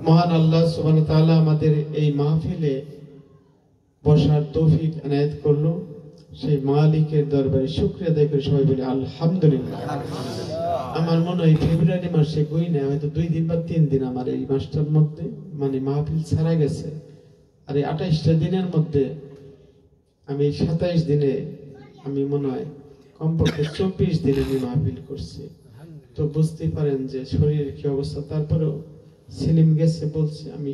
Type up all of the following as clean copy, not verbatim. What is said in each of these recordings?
মহান আল্লাহ সুবহানাহু ওয়া তাআলা আমাদের এই মাহফিলে বসার তৌফিক এনায়েত করলো। সেই মালিকের দরবারে শুকরিয়া আদায় করে সবাই বলি আলহামদুলিল্লাহ। আমার মনে হয় ফেব্রুয়ারি মাসে গই না, হয়তো 2 দিন বা 3 দিন আমার এই মাসটার মধ্যে মানে মাহফিল ছাড়া গেছে। আর এই 28টা দিনের মধ্যে আমি 27 দিনে আমি মনে হয় কমপক্ষে 24 দিনে আমি মাহফিল করছি। তো বুঝতেই পারেন যে শরীরের কি অবস্থা। তারপরেও সেলিম গেছে বলছে আমি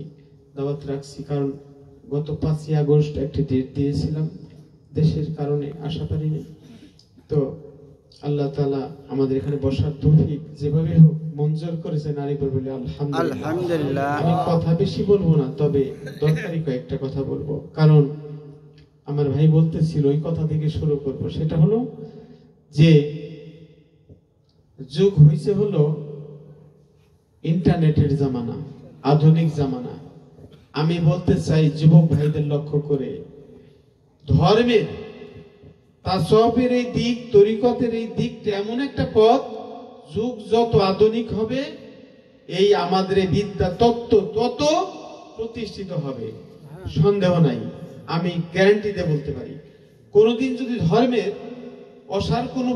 দাওয়াত রাখছি, কারণ গত 5ই আগস্ট একটি ডেট দিয়েছিলাম, দেশের কারণে আসা পারিনি। তো আল্লাহ তাআলা আমাদের এখানে বসার তৌফিক যেভাবে হোক মঞ্জুর করেছেন, আরেকবার বলি আলহামদুলিল্লাহ। আমি কথা বেশি বলবো না, তবে দরকারি কয়েকটা কথা বলবো, কারণ আমার ভাই বলতেছিল ওই কথা থেকে শুরু করব। সেটা হলো যে যুগ হয়েছে হলো ইন্টারনেটের জামানা, আধুনিক জামানা। আমি বলতে চাই যুবক ভাইদের লক্ষ্য করে, ধর্মের তাসাউফের এই দিক, তরিকতের এই দিকটা এমন একটা পথ, যুগ যত আধুনিক হবে এই আমাদের বিদ্যা তত্ত্ব তত প্রতিষ্ঠিত হবে, সন্দেহ নাই। আমি গ্যারান্টি দিয়ে বলতে পারি, কোনদিন যদি ধর্মের অসার কোনো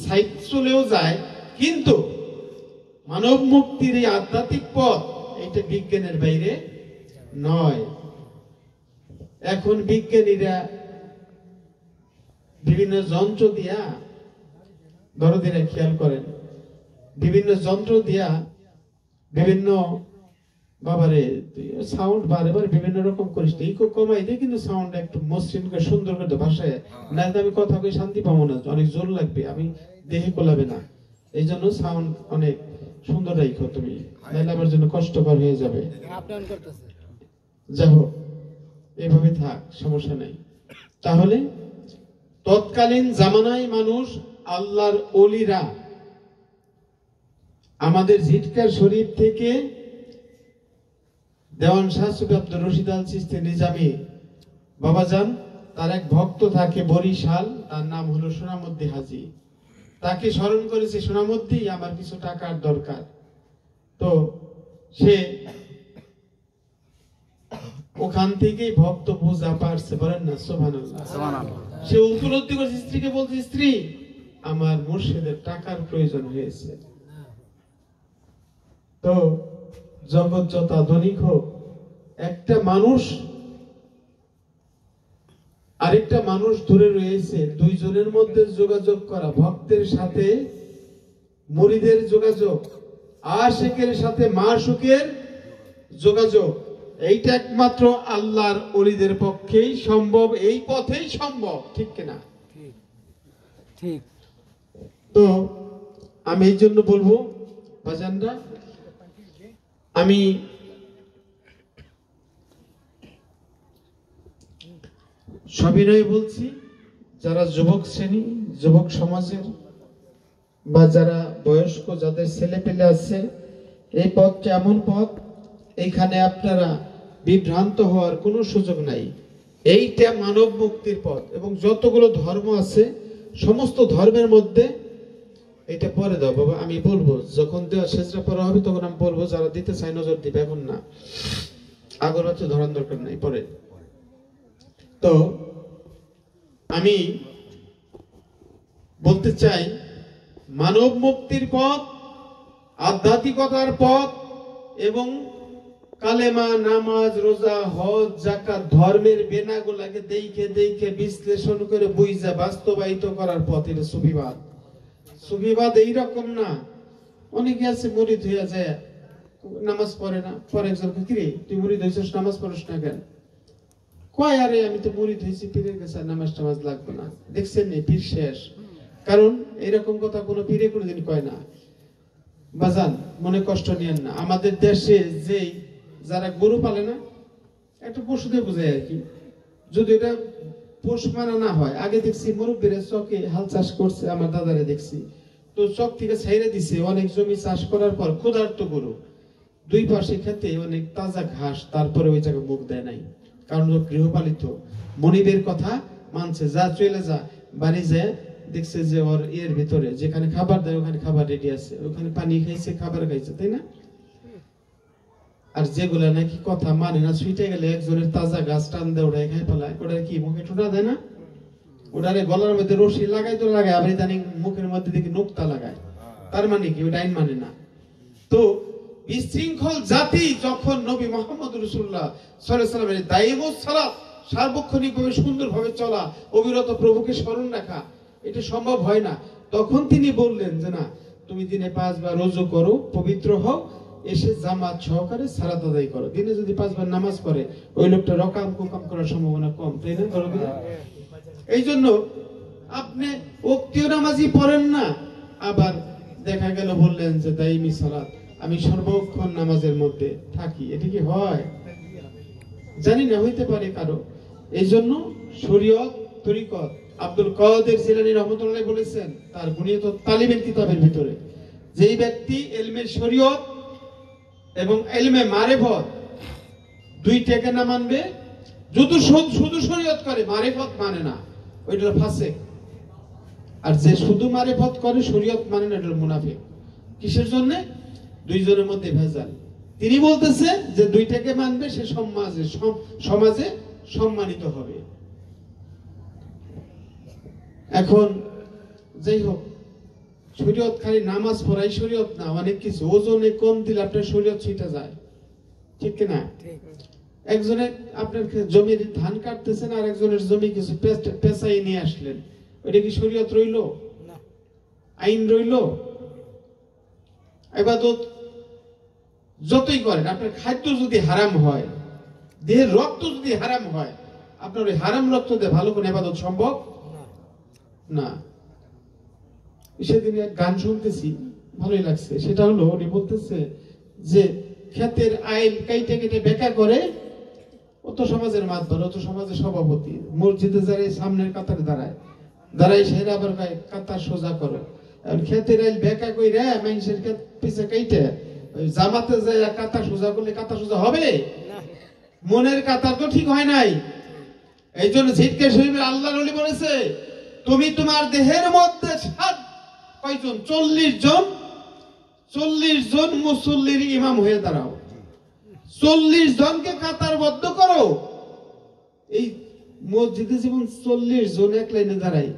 সাইড চলেও যায়, কিন্তু মানব মুক্তির এই আধ্যাত্মিক পথ এটা বিজ্ঞানের বাইরে নয়। এখন বিজ্ঞানীরা বিভিন্ন যন্ত্র দিয়া, দরদিরা খেয়াল করেন, বিভিন্ন যন্ত্র দিয়া বিভিন্ন বাবারে সাউন্ড বারে বারে বিভিন্ন রকম করিস, ইকো কমাই দিয়ে কিন্তু সাউন্ড একটু মসৃণ করে সুন্দর করে ভাষায়, না আমি কথা কই শান্তি পাবো না, অনেক জোর লাগবে, আমি দেহে কোলাবে না। এই জন্য সাউন্ড অনেক সুন্দর রাখো তুমি, নাহলে আমার জন্য কষ্টকর হয়ে যাবে। যাই হোক, এভাবে থাক, সমস্যা নাই। তাহলে তৎকালীন জামানায় মানুষ, আল্লাহর ওলিরা, আমাদের জিটকার শরীফ থেকে দেওয়ান শাহ সুফি আব্দুর রশিদ আল চিশতি নিজামী বাবাজান, তার এক ভক্ত থাকে বরিশাল, তার নাম হলো সোনামুদ্দি হাজী। তাকে স্মরণ করেছে, সোনামুদ্দি আমার কিছু টাকার দরকার। তো সে ওখান থেকেই ভক্ত পূজা পারছে, বলেন না সুবহানাল্লাহ। সে উপলব্ধি করেছে, স্ত্রীকে বলছে, স্ত্রী আমার মুর্শিদের টাকার প্রয়োজন হয়েছে। তো জগৎ যত আধুনিক হোক, একটা মানুষ আরেকটা মানুষ দূরে রয়েছে, দুইজনের মধ্যে যোগাযোগ করা, ভক্তের সাথে মুরিদের যোগাযোগ, আশিকের সাথে মাশুকের যোগাযোগ, এইটা একমাত্র আল্লাহর ওলিদের পক্ষেই সম্ভব, এই পথেই সম্ভব, ঠিক কিনা? ঠিক। তো আমি এই জন্য বলবো বাজানরা, আমি সবিনয় বলছি, যারা যুবক শ্রেণী, যুবক সমাজের বা যারা বয়স্ক, যাদের ছেলে পেলে আছে, এই পথটা এমন পথ, এইখানে আপনারা বিভ্রান্ত হওয়ার কোনো সুযোগ নাই। এইটা মানব মুক্তির পথ, এবং যতগুলো ধর্ম আছে সমস্ত ধর্মের মধ্যে এটা পরে দাও বাবা, আমি বলবো যখন দেওয়া সেজদা পড়া হবে তখন আমি বলবো, যারা দিতে চাই নজর দিবে, এখন না, আগরবাতি ধরার দরকার নাই, পরে। তো আমি বলতে চাই, মানব মুক্তির পথ, আধ্যাত্মিকতার পথ, এবং কালেমা, নামাজ, রোজা, হজ, যাকাত, ধর্মের বেনাগুলাকে দেখে দেখে বিশ্লেষণ করে বুঝা বাস্তবায়িত করার পথ, এটা সুফিবাদ। সুফিবাদ এইরকম না, অনেকে আছে মুরিদ হইয়া যায়, নামাজ পড়ে না, পরে একজন কিরে তুই মুরিদ হইছিস, নামাজ পড়িস না কেন? কয় আরে আমি তো মুরিদ হয়েছি, পীরের কাছে নামাজ টামাজ লাগবে না। দেখছেন নি, পীর শেষ। কারণ এরকম কথা কোনো পীরে কোনোদিন কয় না। বাজান মনে কষ্ট নিয়েন না, আমাদের দেশে যেই যারা গরু পালে না, একটা পশুদের বোঝায় আর কি, যদি এটা পোষ মানা না হয়, আগে দেখছি মুরব্বীরা চকে হাল চাষ করছে, আমার দাদারে দেখছি, তো চক থেকে ছাইরে দিছে, অনেক জমি চাষ করার পর ক্ষুধার্ত গরু, দুই পাশে খেতে অনেক তাজা ঘাস, তারপরে ওই জায়গায় মুখ দেয় নাই, কারণ গৃহপালিত। মনিবের কথা মানছে, যা চলে যা, বাড়ি যায় দেখছে যে ওর এর ভিতরে যেখানে খাবার দেয় ওখানে খাবার রেডি আছে, ওখানে পানি খাইছে, খাবার খাইছে, তাই না? আর যেগুলা নাকি কথা মানে না, ছুটে গেলে একজনের তাজা গাছ টান দেয় ওটা খাই ফেলায়, ওটা কি মুখে ঠোঁটা দেয় না, ওটারে গলার মধ্যে রশি লাগাই তো লাগায়, আবার জানি মুখের মধ্যে দেখি নোক্তা লাগায়, তার মানে কি ওটা আইন মানে না। তো বিশৃঙ্খল জাতি যখন নবী মুহাম্মদ রাসূলুল্লাহ সাল্লাল্লাহু আলাইহি ওয়াসাল্লামের দায়িমুস সালাত সার্বক্ষণিকভাবে সুন্দরভাবে চলা, অবিরত প্রভুকে স্মরণ রাখা, এটা সম্ভব হয় না, তখন তিনি বললেন যে না, তুমি দিনে 5 বার ওযু করো, পবিত্র হও, এসে জামাত সহকারে সালাত আদায় করো। দিনে যদি 5 বার নামাজ পড়ে ওই লোকটা রকাম কুকাম করার সম্ভাবনা কম, তাই না? এই জন্য আপনি ওয়াক্তীয় নামাজই পড়েন না, আবার দেখা গেল বললেন যে দাইমি সালাত, আমি সর্বক্ষণ নামাজের মধ্যে থাকি, এটা কি হয়? জানি না, হইতে পারে কারো। এই জন্য শরীয়ত তরিকত আব্দুল কাদের জিলানী রাহমাতুল্লাহ বলেছেন তার বুনিয়াত তালিমের কিতাবের ভিতরে, যেই ব্যক্তি ইলমে শরীয়ত এবং ইলমে মারিফত দুইটাকে না মানবে, শুধু শরীয়ত করে মারিফত মানে না, ওইটা ফাসিক। আর যে শুধু মারিফত করে শরীয়ত মানে না, এটা মুনাফিক। কিসের জন্য? দুইজনের মধ্যে ভেজাল। তিনি বলতেছে যে দুইটাকে মানবে, সে সমাজে সম্মানিত হবে। এখন যাই হোক, শরীয়ত খালি নামাজ পড়াই শরীয়ত না, অনেক কিছু ওজনে কম দিলে আপনার শরীয়ত ছিটা যায়, ঠিক কিনা? একজনে আপনার জমির ধান কাটতেছেন, আর একজনের জমি কিছু পেঁচাই নিয়ে আসলেন, ওইটা কি শরীয়ত রইল? আইন রইল? ইবাদত যতই করেন, আপনার খাদ্য যদি হারাম হয়, দেহের রক্ত যদি হারাম হয়, আপনার ওই হারাম রক্ত দিয়ে ভালো করে ইবাদত সম্ভব না। সেদিন এক গান শুনতেছি, ভালোই লাগছে। সেটা হলো, উনি বলতেছে যে ক্ষেতের আইন কাইটে কেটে বেকা করে, ও তো সমাজের মাতবর, ও তো সমাজের সভাপতি, মসজিদে যারা সামনের কাতারে দাঁড়ায় সেরা আবার কাতার সোজা করো। ক্ষেতের আইল বেকা কইরা মানুষের ক্ষেত পিছে কাইটে জামাতে যায় কাতার সোজা করলে কাতার সোজা হবে? মনের কাতার তো ঠিক হয় নাই। এই জন্য ঝিটকে শরীফের আল্লাহর ওলি বলেছে, তুমি তোমার দেহের মধ্যে কয়জন? 40 জন মুসল্লির ইমাম হয়ে দাঁড়াও, 40 জনকে কাতারবদ্ধ করো। এই মসজিদে যেমন 40 জন এক লাইনে দাঁড়ায়,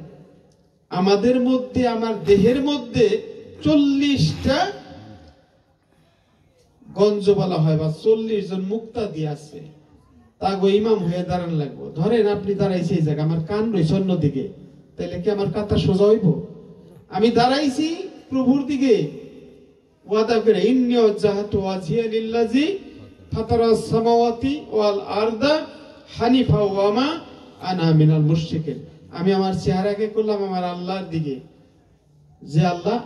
আমাদের মধ্যে, আমার দেহের মধ্যে 40টা গঞ্জ বলা হয়, বা 40 জন মুক্তাদি আছে, তাগো ইমাম হয়ে দাঁড়ান লাগবো। ধরেন আপনি দাঁড়াইছি এই জায়গা, আমার কান রয়েছে অন্যদিকে, তাহলে কি আমার কাতার সোজা হইব? আমি দাঁড়াইছি প্রভুর দিকে, ওয়াদা করে, ইন্নী ওয়াজজাহতু ওয়াজহিয়া লিল্লাযী ফাতারাস সামাওয়াতি ওয়াল আরদা হানিফা ওয়া মা আনা মিনাল মুশরিকিন। আমি আমার চেহারাকে করলাম আমার আল্লাহর দিকে, যে আল্লাহ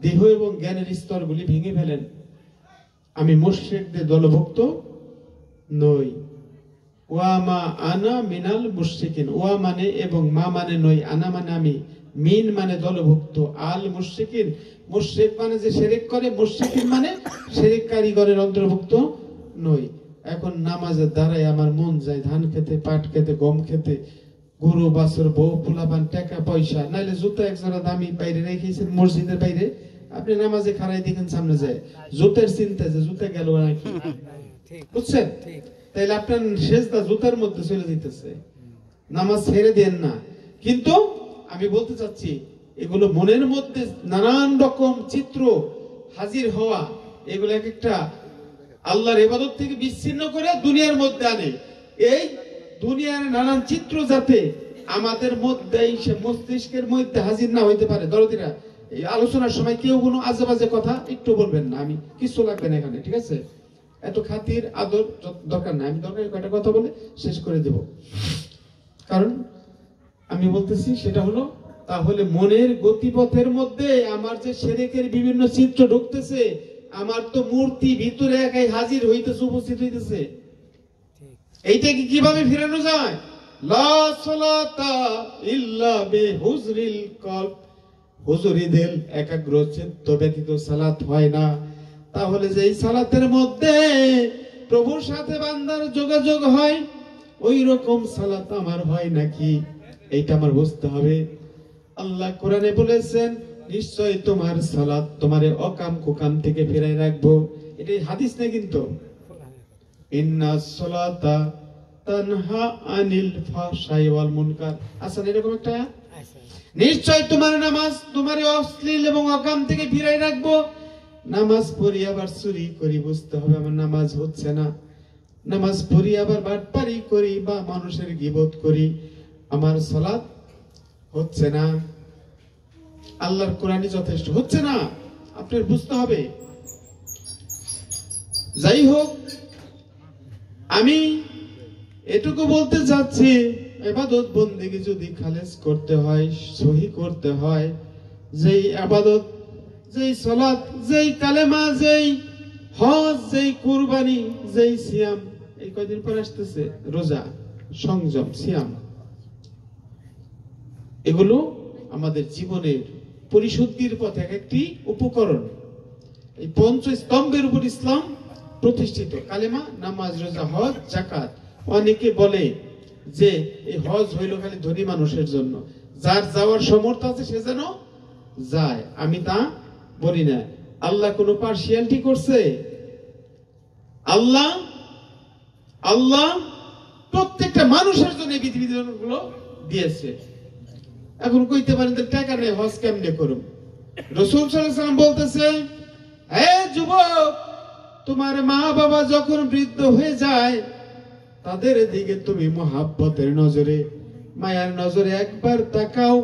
দেহ এবং জ্ঞানের স্তরগুলি ভেঙে ফেলেন, আমি মুশরিকদের দলভুক্ত নই। ওয়া মা আনা মিনাল মুশরিকিন, ওয়া মানে এবং মা মানে নই, আনা মানে আমি, মিন মানে দলভুক্ত, আল মুশরিকিন, মুশরিক মানে যে শিরক করে, মুশরিকিন মানে শিরক কারিগরের অন্তর্ভুক্ত নই। এখন নামাজের দ্বারাই আমার মন যায় ধান খেতে, পাট খেতে, গম খেতে, গরু বাছুর, বউ পোলাপান, টাকা পয়সা, নাইলে জুতা একজোড়া দামি বাইরে রেখেছেন মসজিদের বাইরে, আপনি নামাজে খাড়াই দেখেন সামনে যায়, জুতের চিন্তা যে জুতা গেল নাকি, বুঝছেন? তাইলে আপনার সেজদা জুতার মধ্যে চলে যেতেছে, নামাজ ছেড়ে দেন না। কিন্তু আমি বলতে চাচ্ছি, এগুলো মনের মধ্যে নানান রকম চিত্র হাজির হওয়া, এগুলো এক একটা আল্লাহর ইবাদত থেকে বিচ্ছিন্ন করে দুনিয়ার মধ্যে আনে। এই দুনিয়ার নানান চিত্র যাতে আমাদের মধ্যে, মস্তিষ্কের মধ্যে হাজির না হইতে পারে। দরদিরা, এই আলোচনার সময় কেউ কোনো আজে বাজে কথা একটু বলবেন না, আমি কিছু লাগবে না এখানে, ঠিক আছে? এত খাতির আদর দরকার নাই, আমি দরকার কয়টা কথা বলে শেষ করে দেব। কারণ আমি বলতেছি সেটা হলো, তাহলে মনের গতিপথের মধ্যে আমার যে শিরকের বিভিন্ন চিত্র ঢুকতেছে, আমার তো মূর্তি ভিতরে একাই হাজির হইতেছে, উপস্থিত হইতেছে, এইটাকে কিভাবে ফিরানো যায়? লা সালাতা ইল্লা বিহুজরিল কলব, হুজুরি দিল, একাগ্র চিত্ত ব্যতীত সালাত হয় না। তাহলে যে এই সালাতের মধ্যে প্রভুর সাথে বান্দার যোগাযোগ হয়, ওই রকম সালাত আমার হয় নাকি, এইটা আমার বুঝতে হবে। আল্লাহ কোরআনে বলেছেন, নিশ্চয় তোমার সালাত তোমারে অকাম কুকাম থেকে ফিরাই রাখবো। এটাই হাদিস না, কিন্তু ইন্নাস সালাতা তানহা আনিল ফাহশাই ওয়াল মুনকার। আচ্ছা, এরকম একটা নিশ্চয় তোমার নামাজ তোমার অশ্লীল এবং অকাম থেকে ফিরাই রাখবো। নামাজ পড়ি আবার চুরি করি, বুঝতে হবে আমার নামাজ হচ্ছে না। নামাজ পড়ি আবার বাটপারি করি বা মানুষের গীবত করি, আমার সালাত হচ্ছে না। আল্লাহর কোরআনই যথেষ্ট, হচ্ছে না, আপনার বুঝতে হবে। যাই হোক, আমি এটুকু বলতে চাচ্ছি, ইবাদত বন্দেগী যদি খালেস করতে হয়, সহি করতে হয়, যেই ইবাদত, যেই সালাত, যেই কালেমা, যেই হজ, যেই কুরবানি, যেই সিয়াম, এই কয়দিন পর আসতেছে রোজা, সংযম, সিয়াম, এগুলো আমাদের জীবনের পরিশুদ্ধির পথে একটি উপকরণ। এই পঞ্চ স্তম্ভের উপর ইসলাম প্রতিষ্ঠিত, কালেমা, নামাজ, রোজা, হজ, যাকাত। অনেকে বলে যে এই হজ হইল খালি ধনী মানুষের জন্য, যার যাওয়ার সামর্থ্য আছে সে যেন যায়। আমি তা বলি না। আল্লাহ কোন পার্সিয়ালিটি করছে? আল্লাহ প্রত্যেকটা মানুষের জন্য এই বিধিবিধানগুলো দিয়েছে। এখন কইতে পারেন যে টাকা নেই, হজ কেমনে করুম? রাসূল সাল্লাল্লাহু আলাইহি ওয়াসাল্লাম বলতেছে, হে যুবক, তোমার মা বাবা যখন বৃদ্ধ হয়ে যায়, তাদের দিকে তুমি মহাব্বতের নজরে, মায়ার নজরে একবার তাকাও,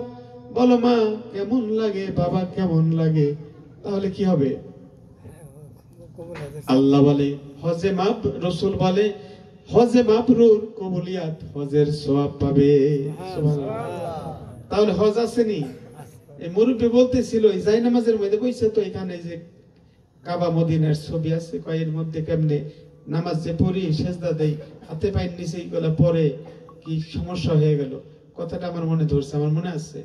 বলো মা কেমন লাগে, বাবা কেমন লাগে, তাহলে কি হবে? আল্লাহ বলে হজে মাব, রাসূল বলে হজে মাবরুর, কবুলিয়াত, হজের সওয়াব পাবে। সুবহানাল্লাহ। তাহলে হজ আসেনি? এই মুরব্বি বলতেছিল, এই জায় নামাজের মধ্যে বইছে তো, এখানে যে কাবা মদিনার ছবি আছে, কয়ের মধ্যে কেমনে নামাজ যে পড়ি, সেজদা দেই, হাতে পায়ের নিচে এইগুলা পরে কি সমস্যা হয়ে গেল। কথাটা আমার মনে ধরছে, আমার মনে আছে।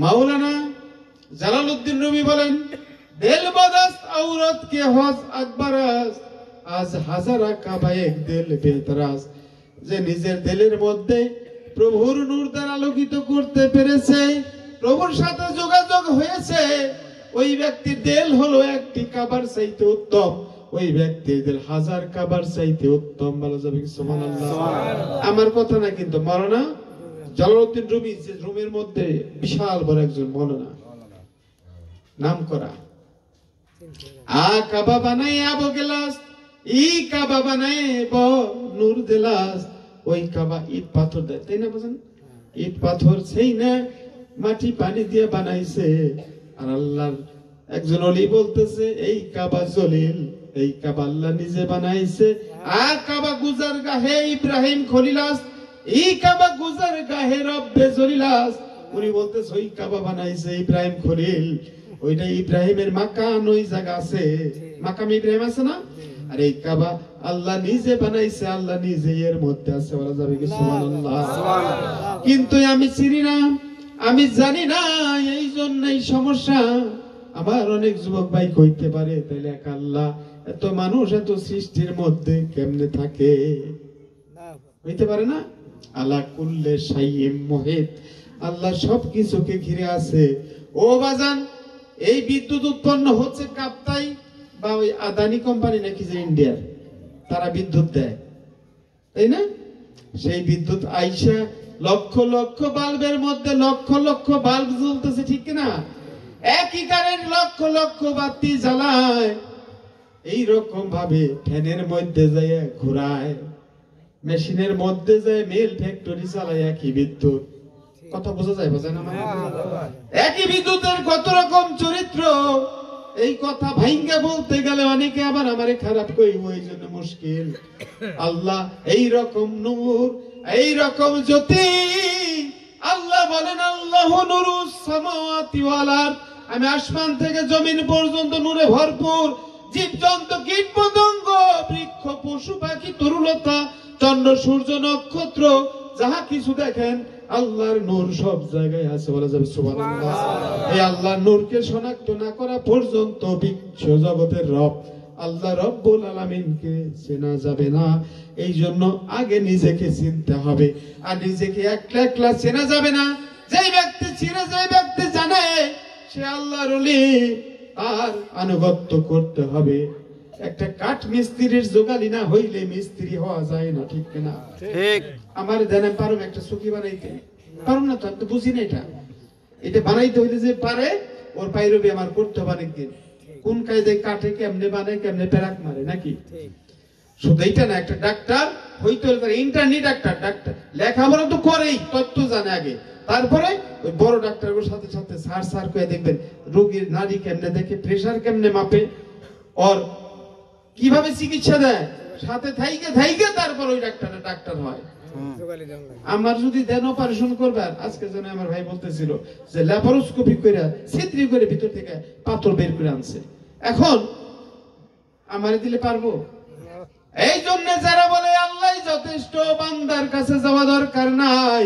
মাওলানা জালালউদ্দিন রুমি বলেন, দিল বদস্ত औरत के হজ আকবার আজ হাজারা কাবা এক দিল বেহতরাজ। যে নিজের দিলের মধ্যে প্রভুর নূর দ্বারা আলোকিত করতে পেরেছে, প্রভুর সাথে যোগাযোগ হয়েছে, ওই ব্যক্তির দিল হলো একটি কাবার চাইতে উত্তম, ওই ব্যক্তির দিল হাজার কাবার চাইতে উত্তম। বলা যাবে কি সুবহানাল্লাহ? আমার কথা না কিন্তু, মাওলানা জালালউদ্দিন রুমি, যে রুমের মধ্যে বিশাল বড় একজন মাওলানা, নাম করা। আ কাবা বানায় আবো গেলাস, ই কাবা বানায় ব নূর দিলাস। ওই কাবা ইট পাথর দেয়, তাই না? বুঝেন, ইট পাথর সেই না মাটি পানি দিয়ে বানাইছে। আর আল্লাহর একজন ওলি বলতেছে, এই কাবা জলিল, এই কাবা আল্লাহ নিজে বানাইছে। আ কাবা গুজার গাহে ইব্রাহিম খলিলাস, এই কাবা গুজার গাহে রব্বে জলিলাস। উনি বলতেছে ওই কাবা বানাইছে ইব্রাহিম খলিল, ওইটা ইব্রাহিমের মাকান, ওই জায়গা আছে, মাকাম ইব্রাহিম আছে না? আর এই কাবা আল্লাহ নিজে বানাইছে, আল্লাহ নিজে এর মধ্যে আছে। বলা যাবে কি সুবহানাল্লাহ? কিন্তু আমি চিনি না, আমি জানি না, এই জন্যই সমস্যা। আমার অনেক যুবক ভাই কইতে পারে, তাইলে এক আল্লাহ এত মানুষ এত সৃষ্টির মধ্যে কেমনে থাকে? হইতে পারে না? আলা কুল্লে শাইইম মুহিত, আল্লাহ সবকিছুকে ঘিরে আছে। ও বাজান, এই বিদ্যুৎ উৎপন্ন হচ্ছে কাপ্তাই বা ওই আদানি কোম্পানি নাকি যে ইন্ডিয়ার, তারা বিদ্যুৎ দেয়, তাই না? সেই বিদ্যুৎ আইসা লক্ষ লক্ষ বাল্বের মধ্যে লক্ষ লক্ষ বাল্ব জ্বলতেছে, ঠিক না? একই কারেন্ট লক্ষ লক্ষ বাতি জ্বালায়। এই রকম ভাবে ফ্যানের মধ্যে যায় ঘোরায়, মেশিনের মধ্যে যায় মিল ফ্যাক্টরি চালায়, একই বিদ্যুৎ। কথা বোঝা যায়? বোঝা না? একই বিদ্যুতের কত রকম চরিত্র, এই কথা ভাইঙ্গা বলতে গেলে অনেকে আবার আমারে খারাপ কইব, এই জন্য মুশকিল। আল্লাহ এই রকম নূর, এই রকম জ্যোতি। আল্লাহ বলেন, আল্লাহু নূরুস সামাওয়াতি ওয়াল আরদ, আমি আসমান থেকে জমিন পর্যন্ত নূরে ভরপুর। জীবজন্তু, কীট পতঙ্গ, বৃক্ষ, পশু পাখি, তরুলতা, চন্দ্র সূর্য নক্ষত্র, যাহা কিছু দেখেন আল্লাহর নূর সব জায়গায় আছে। বলা যাবে সুবহানাল্লাহ? এই আল্লাহর নূরকে শনাক্ত না করা পর্যন্ত বিশ্ব জগতের রব আল্লাহ রব্বুল আলামিনকে চেনা যাবে না। এই জন্য আগে নিজেকে চিনতে হবে, আর নিজেকে একলা একলা চেনা যাবে না। যেই ব্যক্তি চিনে, যেই ব্যক্তি জানে সে আল্লাহর ওলি, তার আনুগত্য করতে হবে। একটা কাঠ মিস্ত্রির জোগালি না হইলে মিস্ত্রি হওয়া যায় না, ঠিক কিনা? ঠিক। আমার দেন পারুম একটা চকি বানাইতে, পারুম না তো, আমি তো বুঝি না এটা। এটা বানাইতে হইলে যে পারে ওর পাইরবি আমার করতে হবে অনেকদিন। কোন কায়দায় কাঠে কেমনে বানায়, কেমনে পেরাক মারে, নাকি? শুধু এইটা না, একটা ডাক্তার হইতে হলে তার ইন্টারনি ডাক্তার, ডাক্তার লেখাপড়া তো করেই, তথ্য জানে আগে, তারপরে ওই বড় ডাক্তারগুলোর সাথে সাথে সার সার করে দেখবেন রোগীর নাড়ি কেমনে দেখে, প্রেসার কেমনে মাপে, ওর কিভাবে চিকিৎসা দেয়, সাথে থাইকে থাইকে তারপর ওই ডাক্তারের ডাক্তার হয়। আমার যদি দেন অপারেশন করবার, আজকে যেন আমার ভাই বলতেছিল যে ল্যাপারোস্কোপি করে ছিদ্রি করে ভিতর থেকে পাথর বের করে আনছে, এখন আমারে দিলে পারবো? এই জন্য যারা বলে আল্লাহ যথেষ্ট, বান্দার কাছে যাওয়া দরকার নাই,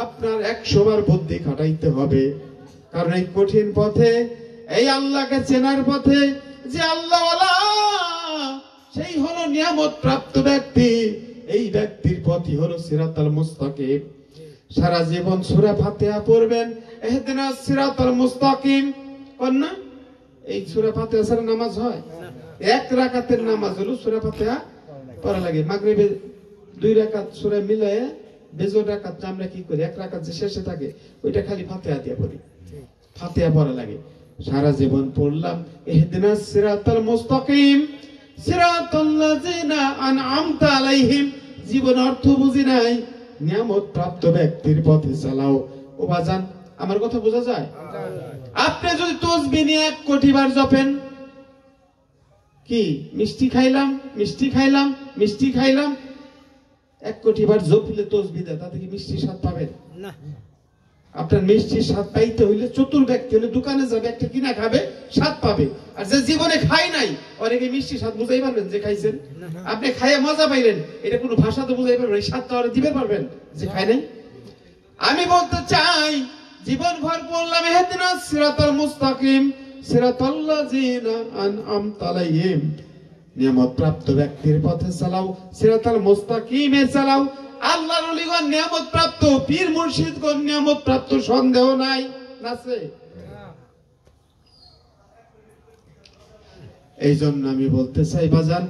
আপনার 100 বার বুদ্ধি খাটাইতে হবে। কারণ এই কঠিন পথে, এই আল্লাহকে চেনার পথে যে আল্লাহওয়ালা, সেই হলো নিয়ামত প্রাপ্ত ব্যক্তি। এই ব্যক্তির পথই হলো সিরাতাল মুস্তাকিম। সারা জীবন সূরা ফাতিহা পড়বেন, ইহদিনাস সিরাতাল মুস্তাকিম কন্না। এই সূরা ফাতিহা ছাড়া নামাজ হয়? এক রাকাতের নামাজ হলো সূরা ফাতিহা পড়া লাগে। মাগরিবে 2 রাকাত সূরা মিলায়ে বেজোর রাকাত আমরা কি করি, 1 রাকাত যে শেষে থাকে ওইটা খালি ফাতিহা দিয়ে পড়ি, ফাতিহা পড়া লাগে। সারা জীবন পড়লাম ইহদিনাস সিরাতাল মুস্তাকিম সিরাতাল্লাযিনা আনআমতা আলাইহিম, জীবন অর্থ বুঝি নাই, নিয়ামত প্রাপ্ত ব্যক্তির পথে চালাও। ও বাজান, আমার কথা বোঝা যায়? আপনি যদি তাসবিহ নিয়ে 1 কোটি বার জপেন, কি মিষ্টি খাইলাম, মিষ্টি খাইলাম, মিষ্টি খাইলাম, 1 কোটি বার জপলে তাসবিহ দেয়, তাতে কি মিষ্টি স্বাদ পাবেন? না। আপনার মিষ্টির স্বাদ পাইতে হইলে চতুর ব্যক্তি হলে দোকানে যাবে, একটা কিনা খাবে, স্বাদ পাবে। আর যে জীবনে খাই নাই, অনেকে মিষ্টি স্বাদ বুঝাই পারবেন যে খাইছেন? আপনি খাইয়ে মজা পাইলেন, এটা কোনো ভাষাতে বুঝাই পারবেন, এই স্বাদটা আর দিতে পারবেন যে খাই নাই? আমি বলতে চাই, জীবন ভর পড়লাম ইহদিনাস সিরাতাল মুস্তাকিম সিরাতাল্লাযিনা আনআমতা আলাইহিম, নিয়ামত প্রাপ্ত ব্যক্তির পথে চালাও, সিরাতাল মুস্তাকিমে চালাও। আল্লাহর ওলিগণ নিয়ামত প্রাপ্ত, পীর মুর্শিদগণ নিয়ামত প্রাপ্ত, সন্দেহ নাই, আছে। এই জন্য আমি বলতে চাই বাজান,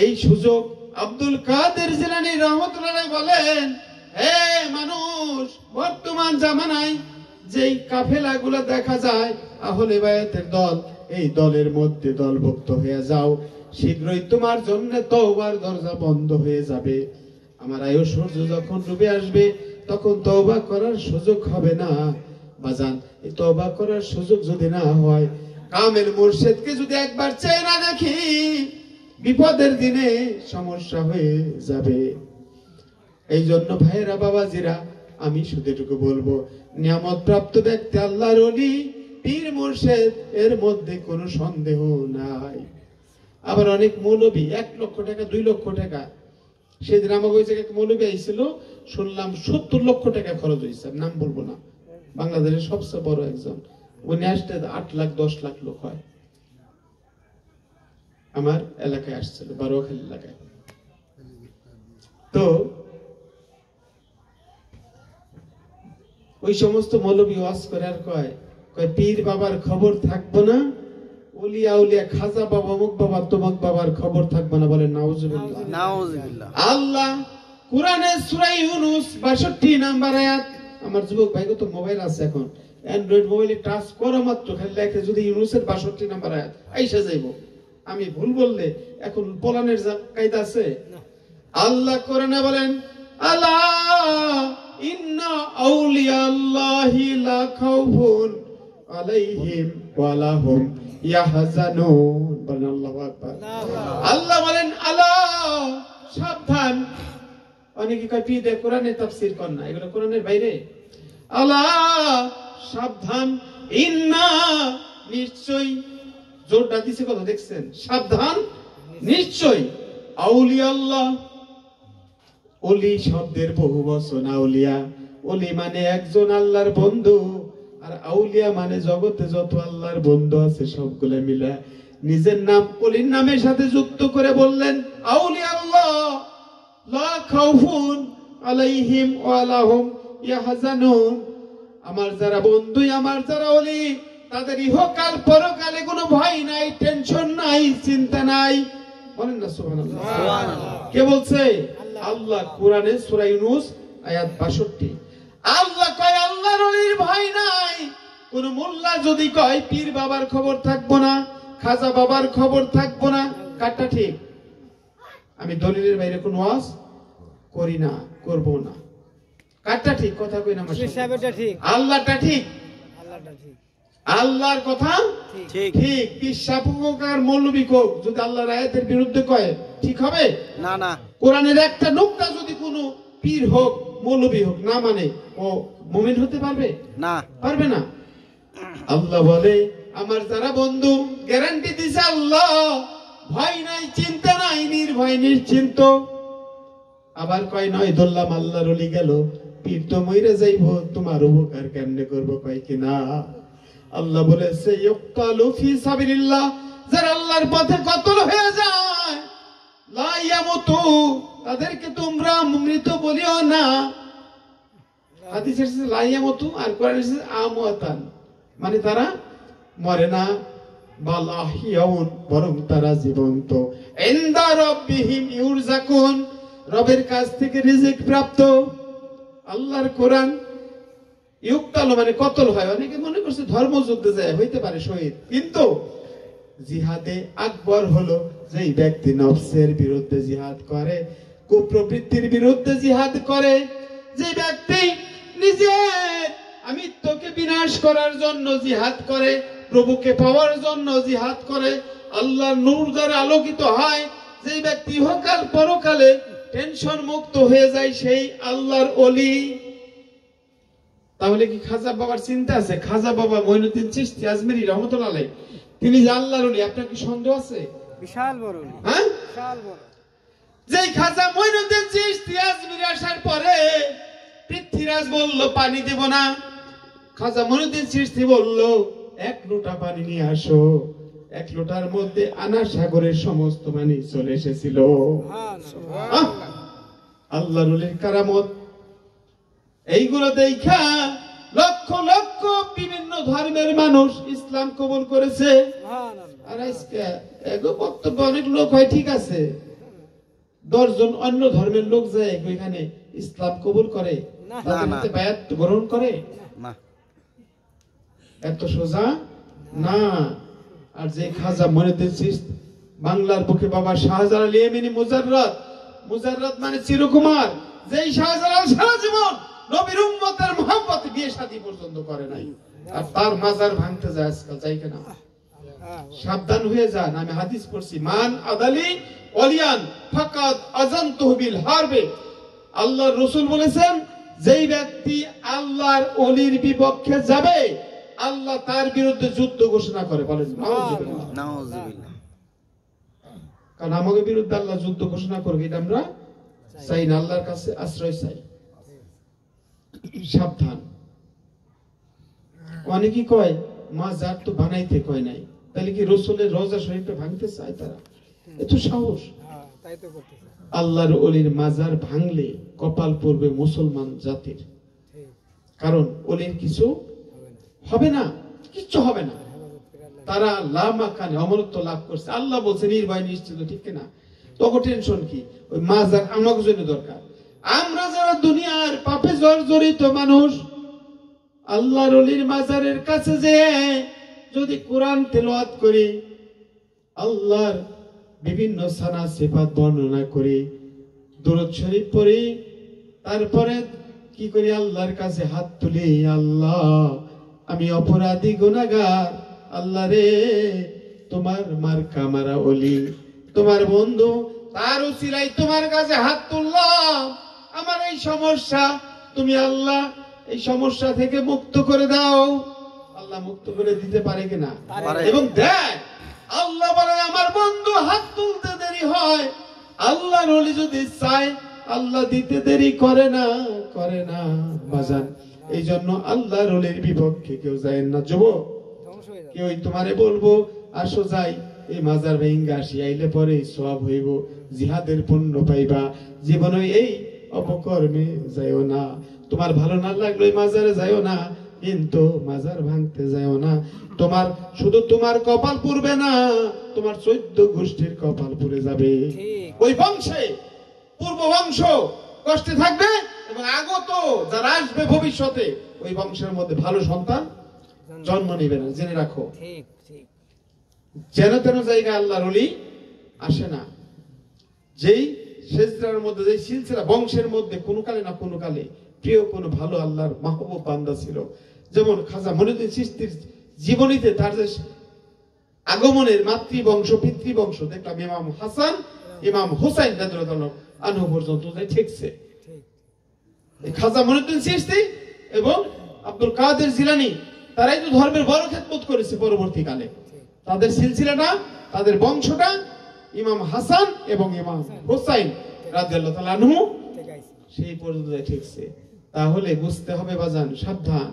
এই সুযোগ আব্দুল কাদের জিলানী রাহমাতুল্লাহ আলাইহি বলেন, হে মানুষ, বর্তমান জামানায় যেই কাফেলাগুলো দেখা যায় আহলে বায়াতের দল, এই দলের মধ্যে দলভুক্ত হয়ে যাও, শীঘ্রই তোমার জন্য তওবার দরজা বন্ধ হয়ে যাবে। আমার আয়ু সূর্য যখন ডুবে আসবে তখন তওবা করার সুযোগ হবে না বাজান। এই তওবা করার সুযোগ যদি না হয়, কামেল মুর্শিদকে যদি একবার চেয়ে না দেখি, বিপদের দিনে সমস্যা হয়ে যাবে। এই জন্য ভাইরা বাবাজিরা, আমি শুধু এটুকু বলবো, নিয়ামত প্রাপ্ত ব্যক্তি আল্লাহর ওলি, পীর মুর্শিদ, এর মধ্যে কোনো সন্দেহ নাই। আবার অনেক মৌলবী 1 লক্ষ টাকা 2 লক্ষ টাকা, সেদিন আমাকে ওই জায়গায় মৌলবী আইছিল, শুনলাম 70 লক্ষ টাকা খরচ হয়েছে, নাম বলবো না, বাংলাদেশের সবচেয়ে বড় একজন, উনি আসতে 8 লাখ 10 লাখ লোক হয়। আমার এলাকায় আসছিল, বারোয়াখালী এলাকায়। তো ওই সমস্ত মৌলবী ওয়াজ করে আর কয় পীর বাবার খবর থাকবো না, ওলিয়া উলিয়া খাজা বাবা, মুক বাবা, তমক বাবার খবর থাকবো না। বলেন নাউজুবিল্লাহ। নাউজুবিল্লাহ। আল্লাহ কোরআনে সূরা ইউনূস 62 নাম্বার আয়াত, আমার যুবক ভাই তো মোবাইল আছে, এখন অ্যান্ড্রয়েড মোবাইলে টাচ করা মাত্র খালি লেখে যদি ইউনূসের 62 নাম্বার আয়াত আইসা যাইবো। আমি ভুল বললে এখন পলানের কায়দা আছে? আল্লাহ কোরআনে বলেন, আলা ইন্না আউলিয়া আল্লাহি লা খাউফুন আলাইহিম ওয়া লা হুম ইয়াহজানুন। বলেন আল্লাহু আকবার। আল্লাহ বলেন, আলা সাবধান। অনেকে কয় পীর কোরআনে তাফসীর কর না, এগুলো কোরআনের বাইরে। আলা সাবধান, ইন্না নিশ্চয়, জোরটা দিছে কথা দেখছেন, সাবধান নিশ্চয়, আউলিয়া আল্লাহ, ওলি শব্দের বহু বচন আউলিয়া। ওলি মানে একজন আল্লাহর বন্ধু, আর আউলিয়া মানে জগতে যত আল্লাহর বন্ধু আছে সবগুলো মিলা নিজের নাম ওলির নামের সাথে যুক্ত করে বললেন, আউলিয়া আল্লাহ লা খাউফুন আলাইহিম ওয়া লা হুম ইয়াহজানুন। আমার যারা বন্ধু, আমার যারা ওলি, তাদের ইহকাল পরকালে কোনো ভয় নাই, টেনশন নাই, চিন্তা নাই, বলেন না সুবহানাল্লাহ। কে বলছে? আল্লাহ কোরআনে সূরা ইউনূস আয়াত 62। আল্লাহ কয় আল্লাহর ওলির ভয় নাই। কোন মোল্লা যদি কয় পীর বাবার খবর থাকবো না, খাজা বাবার খবর থাকবো না, কারটা ঠিক? আমি দলিলের বাইরে কোন ওয়াজ করি না, করব না। কারটা ঠিক? কথা কই না আমার সাথে। ঠিক, আল্লাহটা ঠিক, আল্লাহটা ঠিক, আল্লাহর কথা ঠিক। ঠিক। পিসাপুক আর মৌলবী কোক যদি আল্লাহর আয়াতের বিরুদ্ধে কয় ঠিক হবে? না না। কোরআনের একটা নুকতা যদি কোনো পীর হোক মৌলবী হোক না মানে, ও মুমিন হতে পারবে না, পারবে না। আল্লাহ বলে আমার যারা বন্ধু, গ্যারান্টি দিছে আল্লাহ, ভয় নাই, চিন্তা নাই, নির্ভয় নিশ্চিন্ত। আবার কয় নয় ধরলাম আল্লাহর ওলি গেল, পীর তো মইরা যাইব, তোমার উপকার কেমনে করব? কয় কি না। আল্লাহ বলেছে ইউক্তালু ফি সাবিলিল্লাহ, যারা আল্লাহর পথে কতল হয়ে যায়, লা ইয়ামুতু, তাদেরকে তোমরা মৃত বলিও না। হাদিসে এসেছে লা ইয়ামুতু, আর কোরআনে এসেছে আমওয়াতান, মানে তারা মরে না, বাল আহিয়াউন, বরং তারা জীবন্ত। ইনদা রাব্বিহিম ইউরজাকুন, রবের কাছ থেকে রিজিক প্রাপ্ত। আল্লাহর কোরআন ইউক্তাল মানে কতল হয়। অনেকে মনে করছে ধর্মযুদ্ধে যায়, হইতে পারে শহীদ, কিন্তু জিহাদে আকবর হলো যেই ব্যক্তি নফসের বিরুদ্ধে জিহাদ করে, কুপ্রবৃত্তির বিরুদ্ধে জিহাদ করে, যে ব্যক্তি নিজের আমিত্বকে বিনাশ করার জন্য জিহাদ করে, প্রভুকে পাওয়ার জন্য জিহাদ করে, আল্লাহর নূর দ্বারা আলোকিত হয়, যে ব্যক্তি ইহকাল পরকালে টেনশন মুক্ত হয়ে যায়, সেই আল্লাহর ওলি। তাহলে কি খাজা বাবার চিন্তা আছে? খাজা বাবা মঈনুদ্দিন চিশতি আজমেরী রহমাতুল্লাহ আলাইহি, তিনি যে আল্লাহর ওলি, আপনার কি সন্দেহ আছে? বিশাল বড়, হ্যাঁ, বিশাল বড়। যেই খাজা মঈনুদ্দিন চিশতি আজমেরী আসার পরে পৃথ্বীরাজ বলল পানি দেব না, খাজা মঈনুদ্দিন চিশতি বলল এক লোটা পানি নিয়ে আসো। এক লোটার মধ্যে আনা সাগরের সমস্ত পানি চলে এসেছিল। আল্লাহর ওলির কারামত এইগুলো দেখা লক্ষ লক্ষ বিভিন্ন ধর্মের মানুষ ইসলাম কবুল করেছে। আর আজকে এগো বক্তব্য অনেক লোক হয়, ঠিক আছে, 10 জন অন্য ধর্মের লোক যায় ওইখানে ইসলাম কবুল করে, তাদের হাতে বায়াত গ্রহণ করে না, এত সোজা না। আর যে খাজা মঈনুদ্দিন চিশতি, বাংলার বুকে বাবা শাহজালাল ইয়েমেনি মুজাররদ, মুজাররদ মানে চিরকুমার, যেই শাহজালাল সারা জীবন নবীর উম্মতের মহব্বতে বিয়ে শাদী পর্যন্ত করে নাই, আর তার মাজার ভাঙতে যায় আজকাল, যাই কিনা? সাবধান হয়ে যান। আমি হাদিস পড়ছি, মান আদালি ওলিয়ান ফাকাদ আযানতুহু বিল হারবে। আল্লাহর রাসূল বলেছেন, যেই ব্যক্তি আল্লাহর ওলির বিপক্ষে যাবে, আল্লাহ তার বিরুদ্ধে যুদ্ধ ঘোষণা করে। বলেন নাউযুবিল্লাহ, নাউযুবিল্লাহ। কারণ আমাদের বিরুদ্ধে আল্লাহ যুদ্ধ ঘোষণা করবে, এটা আমরা চাই না, আল্লাহর কাছে আশ্রয় চাই। সাবধান। অনেকে কয় মাজার তো বানাইতে কয় নাই, তাহলে কি রাসূলের রওজা শরীফটা ভাঙতে চায় তারা? এত সাহস! তাই তো করতেছে। আল্লাহর ওলির মাজার ভাঙলে কপাল পড়বে মুসলমান জাতির, কারণ ওলির কিছু হবে না, কিচ্ছু হবে না। তারা লামাকানে অমরত্ব লাভ করছে, আল্লাহ বলছে নির্ভয় নিশ্চিত, ঠিক না? তখন টেনশন কি? ওই মাজার আমাদের জন্য দরকার। আমরা যারা দুনিয়ার পাপে জর্জরিত মানুষ, আল্লাহর ওলির মাজারের কাছে যে যদি কোরআন তেলাওয়াত করি, আল্লাহর বিভিন্ন সানা সিফাত বর্ণনা করি, দুরূদ শরীফ পড়ি, তারপরে কি করি? আল্লাহর কাছে হাত তুলি, আল্লাহ আমি অপরাধী গুনাহগার, আল্লাহ রে তোমার মার্কা মারা ওলি, তোমার বন্ধু, তার উসিলায় তোমার কাছে হাত তুললাম, আমার এই সমস্যা তুমি আল্লাহ এই সমস্যা থেকে মুক্ত করে দাও। আল্লাহ মুক্ত করে দিতে পারে কিনা? এবং দেখ, আল্লাহ বলে আমার বন্ধু হাত তুলতে দেরি হয়, আল্লাহর ওলি যদি চায় আল্লাহ দিতে দেরি করে না, করে না বাজান। এই জন্য আল্লাহর ওলির বিপক্ষে কেউ যায় না। যুবক, কেউ তোমারে বলবো আসো যাই এই মাজার ভেঙ্গা আসি, আইলে পরে সওয়াব হইব, জিহাদের পুণ্য পাইবা, জীবনে এই অপকর্মে যাইও না। তোমার ভালো না লাগলো এই মাজারে যাইও না, কিন্তু মাজার ভাঙতে যাও না। তোমার শুধু তোমার কপাল পুড়বে না, তোমার 14 গোষ্ঠীর কপাল পুড়ে যাবে। ঠিক। ওই বংশে পূর্ব বংশ কষ্টে থাকবে এবং আগত যারা আসবে ভবিষ্যতে ওই বংশের মধ্যে ভালো সন্তান জন্ম নেবে না। জেনে রাখো, ঠিক ঠিক যেন তেন জায়গায় আল্লাহর ওলি আসে না। যেই সেজদার মধ্যে, যেই সিলসিলা বংশের মধ্যে কোনো কালে না কোনো কালে প্রিয় কোনো ভালো আল্লাহর মাহবুব বান্দা ছিল। যেমন খাজা মঈনুদ্দিন চিশতির জীবনীতে তার যে আগমনের মাতৃবংশ পিতৃবংশ দেখলাম, ইমাম হাসান ইমাম হুসাইন রাদিয়াল্লাহু আনহু পর্যন্ত ঠেকছে। ঠিক এই খাজা মঈনুদ্দিন চিশতি এবং আব্দুল কাদের জিলানী তারাই তো ধর্মের বড় খেদমত করেছে পরবর্তীকালে। তাদের সিলসিলাটা, তাদের বংশটা ইমাম হাসান এবং ইমাম হুসাইন রাদিয়াল্লাহু তাআলা আনহু ঠিক আছে। সেই পর্যন্ত ঠেকছে। তাহলে বুঝতে হবে বাজান, সাবধান।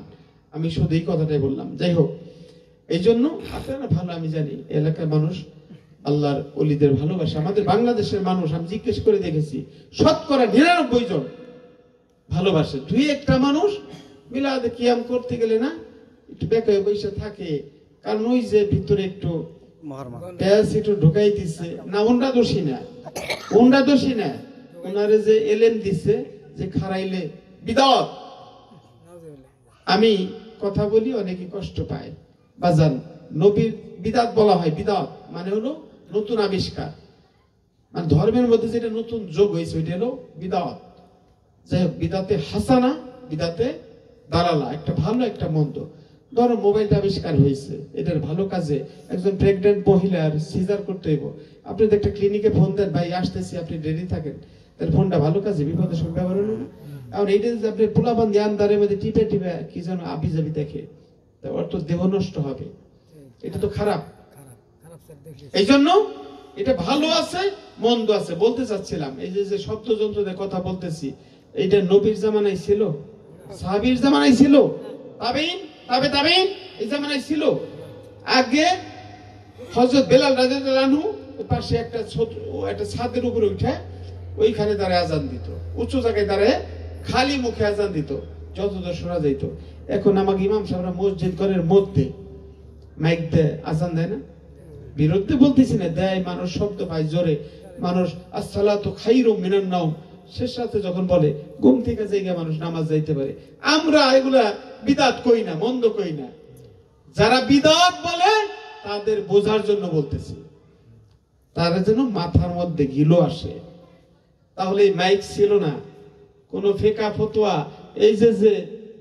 আমি শুধু এই কথাটাই বললাম। যাই হোক, এই জন্য আপনারা ভালো, আমি জানি এলাকার মানুষ আল্লাহর ওলিদের ভালোবাসে। আমাদের বাংলাদেশের মানুষ আমি জিজ্ঞেস করে দেখেছি, শতকরা 99 জন ভালোবাসে। দুই একটা মানুষ মিলাদে কিয়াম করতে গেলে না একটু বেকায় বসে থাকে, কারণ ওই যে ভিতরে একটু প্যাস একটু ঢুকাই দিচ্ছে না। ওনরা দোষী না, ওনরা দোষী না, ওনারে যে এলেম দিচ্ছে যে খারাইলে বিদাত। আমি কথা বলি, অনেকে কষ্ট পায় বাজান। নবীর বিদাত বলা হয়, বিদাত মানে হলো নতুন আবিষ্কার, মানে ধর্মের মধ্যে যেটা নতুন যোগ হয়েছে ওইটা হলো বিদাত। যাই হোক, বিদাতে হাসানা, বিদাতে দালালা, একটা ভালো একটা মন্দ। ধরো মোবাইলটা আবিষ্কার হয়েছে, এটার ভালো কাজে একজন প্রেগনেন্ট মহিলার সিজার করতে হইব, আপনি তো একটা ক্লিনিকে ফোন দেন, ভাই আসতেছি, আপনি রেডি থাকেন, তাহলে ফোনটা ভালো কাজে বিপদের সময় ব্যবহার হলো না। এখন এইটা যে আপনি পোলাবান্দি আন্দারের মধ্যে টিপে টিপে কি যেন আবি যাবি দেখে, তা ওর তো দেহ নষ্ট হবে, এটা তো খারাপ। খারাপ খারাপ স্যার দেখি। এই জন্য এটা ভালো আছে মন্দ আছে। বলতে চাচ্ছিলাম এই যে শব্দযন্ত্র দিয়ে কথা বলতেছি, এইটা নবীর জামানায় ছিল, সাহাবীর জামানায় ছিল, তাবেঈন তাবেঈন এই জামানায় ছিল। আগে হযরত বেলাল রাদিয়াল্লাহু আনহু পাশে একটা ছাদের উপরে উঠে ওইখানে দাঁড়ায় আজান দিত, উঁচু জায়গায় দাঁড়ায় খালি মুখে আজান দিত, যতদূর শোনা যাইত। এখন আমাকে ইমাম সাহেবরা মসজিদ ঘরের মধ্যে মাইক দেয়, আজান দেয় না। বিরুদ্ধে বলতেছি না, দেয়, মানুষ শব্দ পায় জোরে, মানুষ আসসালাতু খায়রুম মিনান নাওম শেষ রাতে যখন বলে ঘুম থেকে জেগে মানুষ নামাজ যাইতে পারে। আমরা এগুলা বিদাত কই না, মন্দ কই না। যারা বিদাত বলে তাদের বোঝার জন্য বলতেছি, তারা যেন মাথার মধ্যে গিলো আসে। তাহলে এই মাইক ছিল না, কোন ফিকহ ফতোয়া, এই যে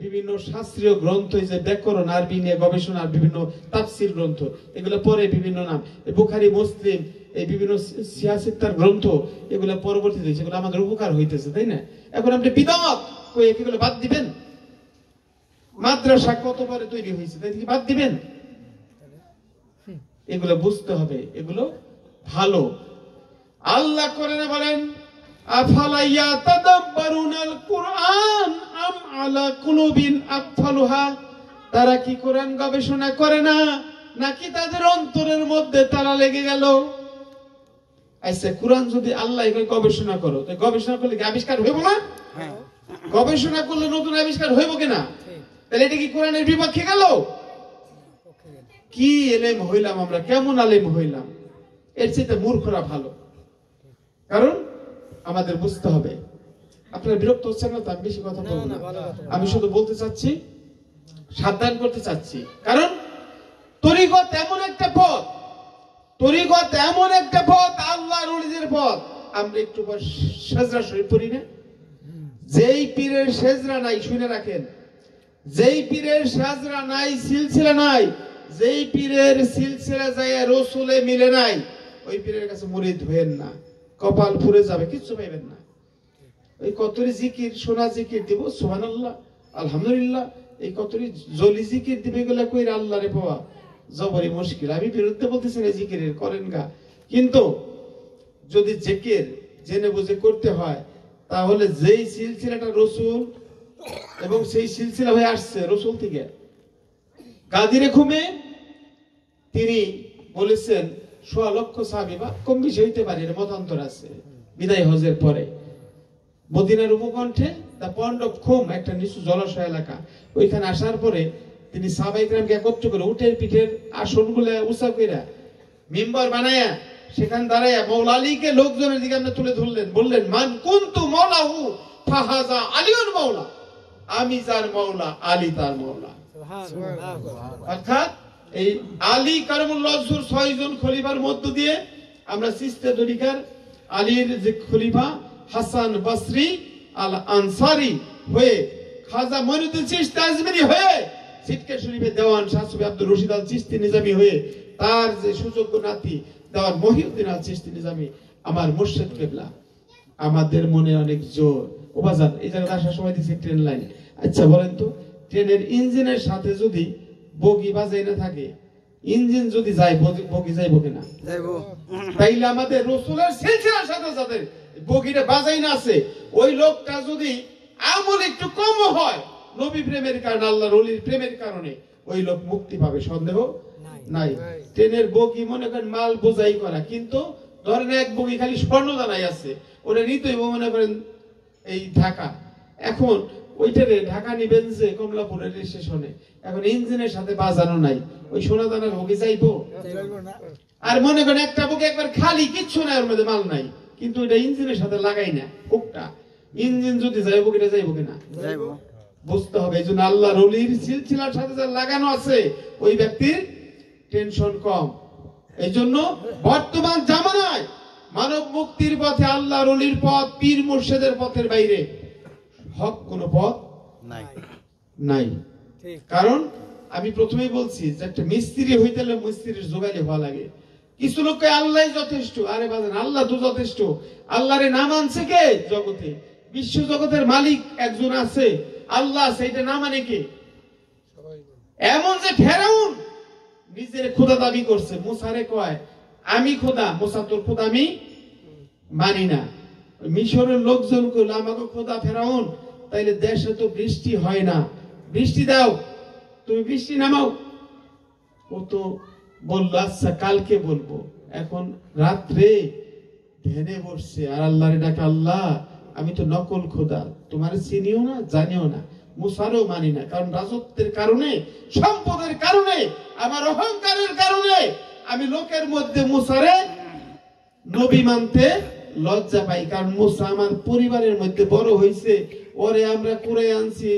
বিভিন্ন শাস্ত্রীয় গ্রন্থ, এই যে ব্যাকরণ আরবি নিয়ে গবেষণার বিভিন্ন তাফসীর গ্রন্থ, এগুলো পরে বিভিন্ন নাম, বুখারী মুসলিম, এই বিভিন্ন সিয়াসিত্তার গ্রন্থ, এগুলো পরবর্তীতে হয়েছে, এগুলো আমাদের উপকার হইতেছে, তাই না? এখন আপনি বিদাত কই এগুলো বাদ দিবেন? মাদ্রাসা কত পরে তৈরি হয়েছে, তাই কি বাদ দিবেন? এগুলো বুঝতে হবে, এগুলো ভালো। আল্লাহ কোরআনে বলেন আফালা ইয়াতাদাব্বারুনাল কুরআন আম আলা কুলুবিন আকফালুহা, তারা কি কোরআন গবেষণা করে না, নাকি তাদের অন্তরের মধ্যে তালা লেগে গেল? আচ্ছা, কোরআন যদি আল্লাহ গবেষণা করো, তো গবেষণা করলে কি আবিষ্কার হইব না? গবেষণা করলে নতুন আবিষ্কার হইব কিনা? তাহলে এটা কি কোরআনের বিপক্ষে গেল? কি এলেম হইলাম আমরা, কেমন আলেম হইলাম? এর চেয়ে মূর্খরা ভালো। কারণ আমাদের বুঝতে হবে। আপনারা বিরক্ত হচ্ছেন না তো? আমি বেশি কথা বলবো না, আমি শুধু বলতে চাচ্ছি, সাবধান করতে চাচ্ছি। কারণ তরিকত এমন একটা পথ, তরিকত এমন একটা পথ, আল্লাহর ওলিদের পথ। আমরা একটু সেজরা শরীফ পড়ি না? যেই পীরের সেজরা নাই, শুনে রাখেন, যেই পীরের সেজরা নাই, সিলসিলা নাই, যেই পীরের সিলসিলা যায় রসুলে মিলে নাই, ওই পীরের কাছে মুরিদ হইেন না, কপাল পুড়ে যাবে, কিচ্ছু পাইবেন না। ওই কতরি জিকির, সোনা জিকির দিব, সুবহানাল্লাহ আলহামদুলিল্লাহ, এই কতরি জলি জিকির দিবে, এগুলা কইরা আল্লাহরে পাওয়া জবরই মুশকিল। আমি বিরুদ্ধে বলতেছি না জিকিরের, করেন গা, কিন্তু যদি জিকির জেনে বুঝে করতে হয়, তাহলে যেই সিলসিলাটা রসুল এবং সেই সিলসিলা হয়ে আসছে রসুল থেকে। গাদিরে খুমে তিনি বলেছেন ১৬ লক্ষ সাহাবী বা কম বেশি হইতে পারে, এর মতান্তর আছে, বিদায় হজের পরে। মদিনার উপকণ্ঠে দা পন্ড অফ খুম, একটা নিচু জলাশয় এলাকা। ওইখানে আসার পরে তিনি সাহাবায়ে কেরামকে একত্র করে উটের পিঠের আসনগুলো উঁচা কইরা মিম্বর বানায়া সেখানে দাঁড়ায়া মাওলা আলীকে লোকজনের দিকে আমরা তুলে ধরলেন, বললেন মান কুনতু মাওলাহু ফাহাজা আলিউল মাওলা, আমি যার মাওলা আলী তার মাওলা। অর্থাৎ এই আলী কারমুল্লাহ হুজুর 6 জন খলিফার মধ্য দিয়ে আমরা চিশতিয়া তরিকার আলীর যে খলিফা হাসান বসরি আল আনসারী হয়ে, খাজা মঈনুদ্দিন চিশতি আজমিরি হয়ে, সিটকা শরীফের দেওয়ান শাহ সুফি আব্দুর রশিদ আল চিশতি নিজামী হয়ে, তার যে সুযোগ্য নাতি দেওয়ান মহিউদ্দিন আল চিশতি নিজামী, আমার মুর্শিদ কিবলা। আমাদের মনে অনেক জোর। ও বাজান, এই জায়গায় আসার সময় দিচ্ছে ট্রেন লাইন। আচ্ছা বলেন তো, ট্রেনের ইঞ্জিনের সাথে যদি বগি বাজাই না থাকে, ইঞ্জিন যদি যায়, বগি যাইব কিনা? যাইবো। তাইলে আমাদের রাসূলের সিলসিলার সাথে সাথে বগিটা বাজাই না আছে, ওই লোকটা যদি আমল একটু কম হয়, নবী প্রেমের কারণে, আল্লাহর ওলির প্রেমের কারণে, ওই লোক মুক্তি পাবে, সন্দেহ নাই। ট্রেনের বগি মনে করেন মাল বোঝাই করা, কিন্তু ধরেন এক বগি খালি স্বর্ণদানাই আছে, ওটা নিতেই মনে করেন এই ঢাকা। এখন ওইটারে ঢাকা নিবেন যে কমলাপুরের স্টেশনে, এখন ইঞ্জিনের সাথে বাজানো নাই, ওই সোনাদানার বগি যাইবো? আর মনে করেন একটা বগি একবার খালি, কিচ্ছু নাই, ওর মধ্যে মাল নাই, কিন্তু এটা ইঞ্জিনের সাথে লাগাই না কোকটা, ইঞ্জিন যদি যাইবো কিনা, যাইবো কিনা? যাইবো। বুঝতে হবে, এই জন্য আল্লাহর ওলির সিলসিলার সাথে যা লাগানো আছে, ওই ব্যক্তির টেনশন কম। এই জন্য বর্তমান জামানায় মানব মুক্তির পথে আল্লাহর ওলির পথ, পীর মুর্শিদের পথের বাইরে হক কোন পথ নাই। কারণ আমি প্রথমেই বলছি যে একটা মিস্ত্রি হইতে হলে মিস্ত্রির জোগালি হওয়া লাগে। কিছু লোককে আল্লাহ যথেষ্ট, আরে বাজান আল্লাহ তো যথেষ্ট। আল্লাহরে নাম আনছে কে জগতে? বিশ্ব জগতের মালিক একজন আছে, আল্লাহ, সেইটা না মানে কে? এমন যে ফেরাউন নিজের খোদা দাবি করছে, মুসারে কয় আমি খোদা, মুসা তোর খোদা আমি মানি না। মিশরের লোকজন কইল আমাকে খোদা ফেরাউন, তাইলে দেশে তো বৃষ্টি হয় না, বৃষ্টি দাও, তুমি বৃষ্টি নামাও। ও তো বলল আচ্ছা কালকে বলবো। এখন রাত্রে ধ্যানে বসছে আর আল্লাহরে ডাকে, আল্লাহ আমি তো নকল খোদা, তোমার চিনিও না জানিও না, মুসারও মানি না, কারণ রাজত্বের কারণে, সম্পদের কারণে, আমার অহংকারের কারণে আমি লোকের মধ্যে মুসারে নবী মানতে লজ্জা পাই। কারণ মুসা আমার পরিবারের মধ্যে বড় হয়েছে, ওরে আমরা কুড়ে আনছি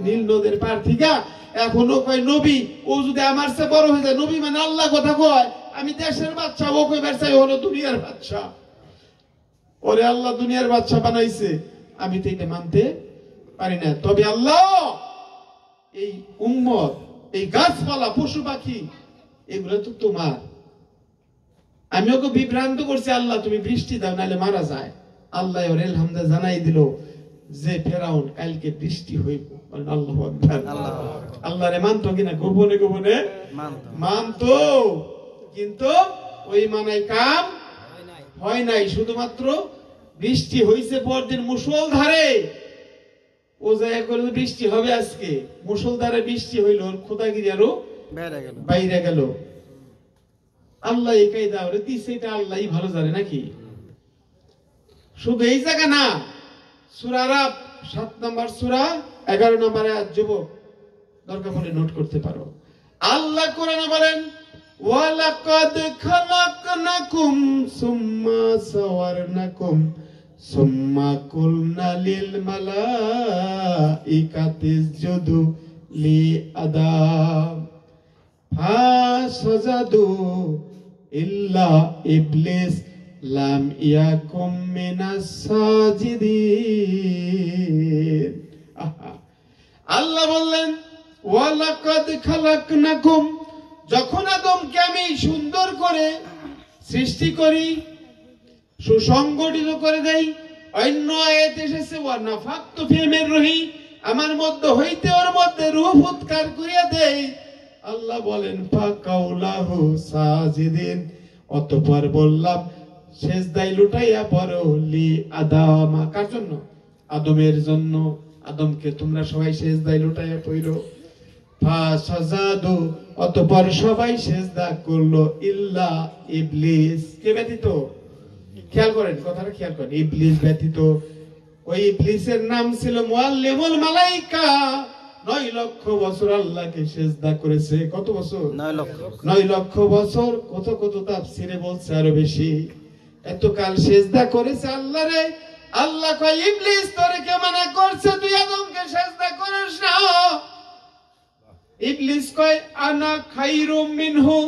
নীল নদের পার থেকে, এখনো কয় নবী। ও যদি আমার চেয়ে বড় হয়ে যায়, নবী মানে আল্লাহ কথা কয়, আমি দেশের বাচ্চা, ও কই বেরসাই হলো দুনিয়ার বাচ্চা, ওরে আল্লাহ দুনিয়ার বাচ্চা বানাইছে, আমি তো এটা মানতে পারি না। তবে আল্লাহ এই উম্মত, এই গাছপালা, পশু পাখি, এগুলো তো তোমার। আমি ওকে বিভ্রান্ত করছি, আল্লাহ তুমি বৃষ্টি দাও নাহলে মারা যায়। আল্লাহ ওর এলহামদা জানাই দিল যে ফেরাউন কালকে বৃষ্টি হইব। আল্লাহু আকবার। আল্লাহরে মানতো কিনা? গোপনে গোপনে মানতো, কিন্তু ওই মানায় কাম হয় নাই। শুধুমাত্র বৃষ্টি হইছে পরদিন মুষলধারে, ও যায় করে বৃষ্টি হবে আজকে, মুষলধারে বৃষ্টি হইল, ওর খোদাগিরি আরো বাইরে গেল। আল্লাহ এই কায়দা ওরে দিছে, এটা আল্লাহই ভালো জানে নাকি? শুধু এই জায়গা না, সূরা আরাফ 7 নম্বর সূরা 11 নম্বরে আয়াত, যুবক দরকার পড়লে নোট করতে পারো। আল্লাহ কোরআনে বলেন ওয়ালাকাদ খালাকনাকুম সুম্মা সাওয়ারনাকুম সুম্মা কুলনা লিল মালাইকাতি ইসজুদু লি আদম ফাসাজাদু ইল্লা ইবলিস লাম ইয়াকুম মিনাস সাজিদিন। আল্লাহ বললেন ওয়ালাকাদ খালাকনাকুম, যখন আদমকে আমি সুন্দর করে সৃষ্টি করি, সুসংগঠিত করে দেই, অন্য আয়াত এসেছে ওয়া নাফাকতু ফি মির রূহি, আমার মধ্যে হইতে ওর মধ্যে রূহ উৎকার করিয়া দেই। আল্লাহ বলেন ফাকাউলাহু সাজিদিন, অতঃপর বললাম সেজদায় লুটাইয়া পড়ো লি আদম, কার জন্য? আদমের জন্য। আদমকে তোমরা সবাই সেজদায় লুটাইয়া পড়ো। ফাসাজাদু, অতঃপর সবাই সেজদা করলো, ইল্লা ইবলিস, কে ব্যতীত? খেয়াল করেন কথাটা, খেয়াল করেন, ইবলিস ব্যতীত। ওই ইবলিসের নাম ছিল মুআল্লিমুল মালাইকা। 9 লক্ষ বছর আল্লাহকে সিজদা করেছে। কত বছর? 9 লক্ষ বছর। কত কত তাফসীরে বলছে আরো বেশি। এতকাল সিজদা করেছে আল্লাহরে। আল্লাহ কয় ইবলিস তোরে কে মানা করছে তুই আদমকে সিজদা করিস না? ইবলিস কয় আনা খায়রুম মিনহু,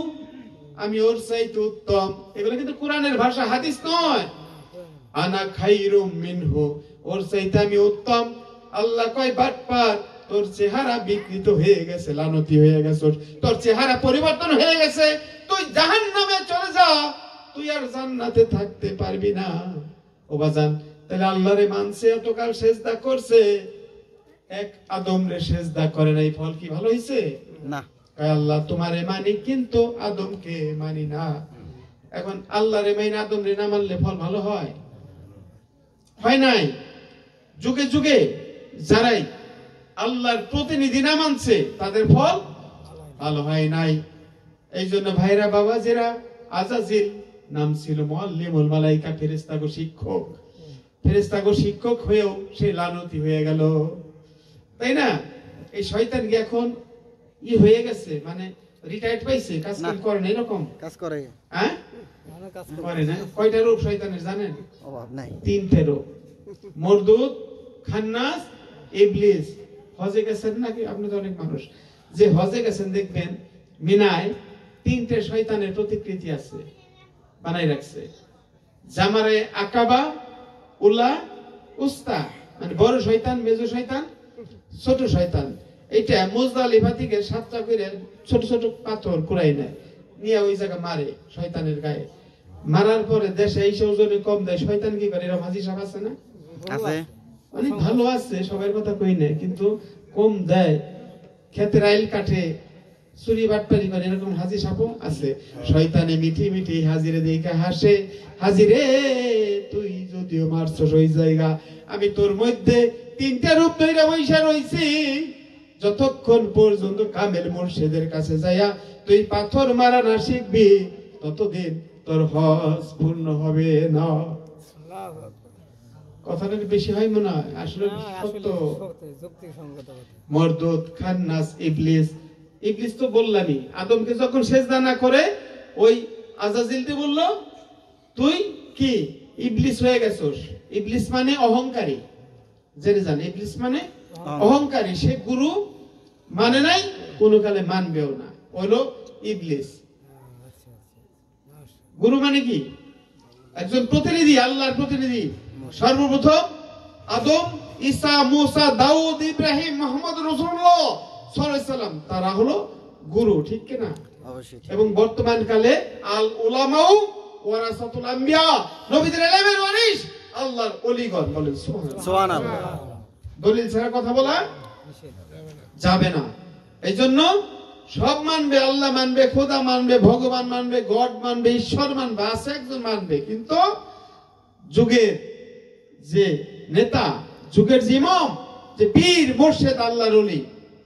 আমি ওর চাইতে উত্তম। এগুলো কিন্তু কোরআনের ভাষা, হাদিস নয়। আনা খায়রুম মিনহু, ওর চাইতে আমি উত্তম। আল্লাহ কয় বাটপার, তোর চেহারা বিকৃত হয়ে গেছে, লানতি হয়ে গেছে, তোর চেহারা পরিবর্তন হয়ে গেছে, তুই জাহান্নামে চলে যা, তুই আর জান্নাতে থাকতে পারবি না। ও বাজান, তাহলে আল্লাহরে মানছে, এতকাল সিজদা করছে, এক আদমরে সিজদা করে নাই, ফল কি ভালো হইছে? না। আল্লাহ তোমারে মানি কিন্তু আদমকে মানি না। এখন আল্লাহরে মানি আদমরে না মানলে ফল ভালো হয়? হয় নাই। যুগে যুগে যারাই আল্লাহর প্রতিনিধি না মানছে তাদের ফল ভালো হয় নাই। এই জন্য ভাইরা বাবাজিরা, আজাজিল নাম ছিল মুআল্লিমুল মালাইকা, ফেরেশতাগো শিক্ষক। ফেরেশতাগো শিক্ষক হয়েও সে লানতি হয়ে গেল, তাই না? এই শয়তান কি এখন হয়ে গেছে, মানে রিটায়ার্ড পাইছে, কাজ করে না, এরকম কাজ করে? হ্যাঁ, করে না। কয়টা রূপ শয়তানের জানেন? অভাব নাই, 3টে রূপ। মরদুদ, খান্নাস, ইবলিস। হজে গেছেন নাকি আপনি? তো অনেক মানুষ যে হজে গেছেন দেখবেন মিনায় 3টে শয়তানের প্রতিকৃতি আছে, বানাই রাখছে। জামারে আকাবা, উলা, উস্তা, মানে বড় শয়তান, মেজো শয়তান, ছোট শয়তান। এইটা মুজদালিফা থেকে 7টা করে ছোট ছোট পাথর কুড়াই নেয়, নিয়ে ওই জায়গা মারে শয়তানের গায়ে। মারার পরে দেশে এই ওজনে কম দেয়, শয়তান কি করে? এরকম হাজি সাহেব আছে না? আছে, অনেক ভালো আছে, সবার কথা কই না, কিন্তু কম দেয়। ক্ষেতের আইল কাটে, চুরি বাটপারি করে, এরকম হাজি সাহেব আছে। শয়তানে মিঠি মিঠি হাজিরে দেখে হাসে, হাজিরে তুই যদিও মারছস ওই জায়গা, আমি তোর মধ্যে 3টে রূপ ধইরা বইসা রইছি, যতক্ষণ পর্যন্ত কামেল মুর্শিদের কাছে যাইয়া তুই পাথর মারা না শিখবি ততদিন তোর হজ পূর্ণ হবে না। কথাটা বেশি হয় মনে হয়, আসলে সত্য। মরদুদ, খান্নাস, ইবলিস। ইবলিস তো বললামই, আদমকে যখন সিজদা না করে ওই আজাজিলকে বলল তুই কি ইবলিস হয়ে গেছস। ইবলিস মানে অহংকারী, জেনে জান। ইবলিস মানে অহংকারী, সে গুরু মানে নাই, কোনো কালে মানবেও না, হলো ইবলিস। গুরু মানে কি? একজন প্রতিনিধি, আল্লাহর প্রতিনিধি। সর্বপ্রথম আদম, ঈসা, মুসা, দাউদ, ইব্রাহিম, মুহাম্মদ রাসূলুল্লাহ সাল্লাল্লাহু আলাইহি সাল্লাম, তারা হলো গুরু, ঠিক কি না? অবশ্যই। এবং বর্তমান কালে আল উলামাউ ওয়ারাসাতুল আম্বিয়া, নবীদের ইলমের ওয়ারিস, আল্লাহর ওলিগণ। বলেন সুবহানাল্লাহ। দলিল ছাড়া কথা বলা যাবে না। এই জন্য সব মানবে, আল্লাহ মানবে, খোদা মানবে, ভগবান মানবে, গড মানবে, ঈশ্বর মানবে, আছে একজন মানবে। কিন্তু যুগের যে নেতা, যুগের যে ইমাম, যে পীর মুর্শিদ, আল্লাহর ওলি,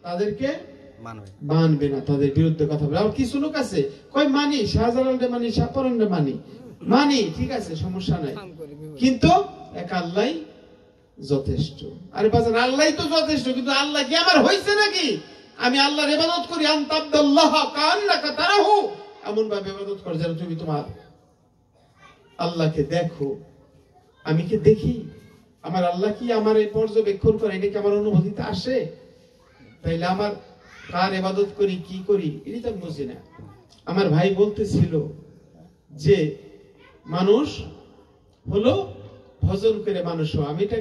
তাদেরকে মানবে না, তাদের বিরুদ্ধে কথা বলে। আর কিছু লোক আছে কই মানি, শাহজালালকে মানি, শাহপরানকে মানি, মানি, ঠিক আছে, সমস্যা নাই, কিন্তু এক আল্লাহই যথেষ্ট। আরে বাজান, আল্লাহই তো যথেষ্ট, কিন্তু আল্লাহ কি আমার হইছে নাকি? আমি আল্লাহর ইবাদত করি, আনতাবদাল্লাহ কান্নাকা তারাহু, এমন ভাবে ইবাদত কর যেন তুমি তোমার আল্লাহকে দেখো। আমি কি দেখি? আমার আল্লাহ কি আমার এই পর্যবেক্ষণ করে? এটা কি আমার অনুভূতিতে আসে? তাইলে আমার কার ইবাদত করি, কি করি, এটা তো আমি বুঝি না। আমার ভাই বলতেছিল যে মানুষ হলো ভজন করে মানুষ। আমি এটা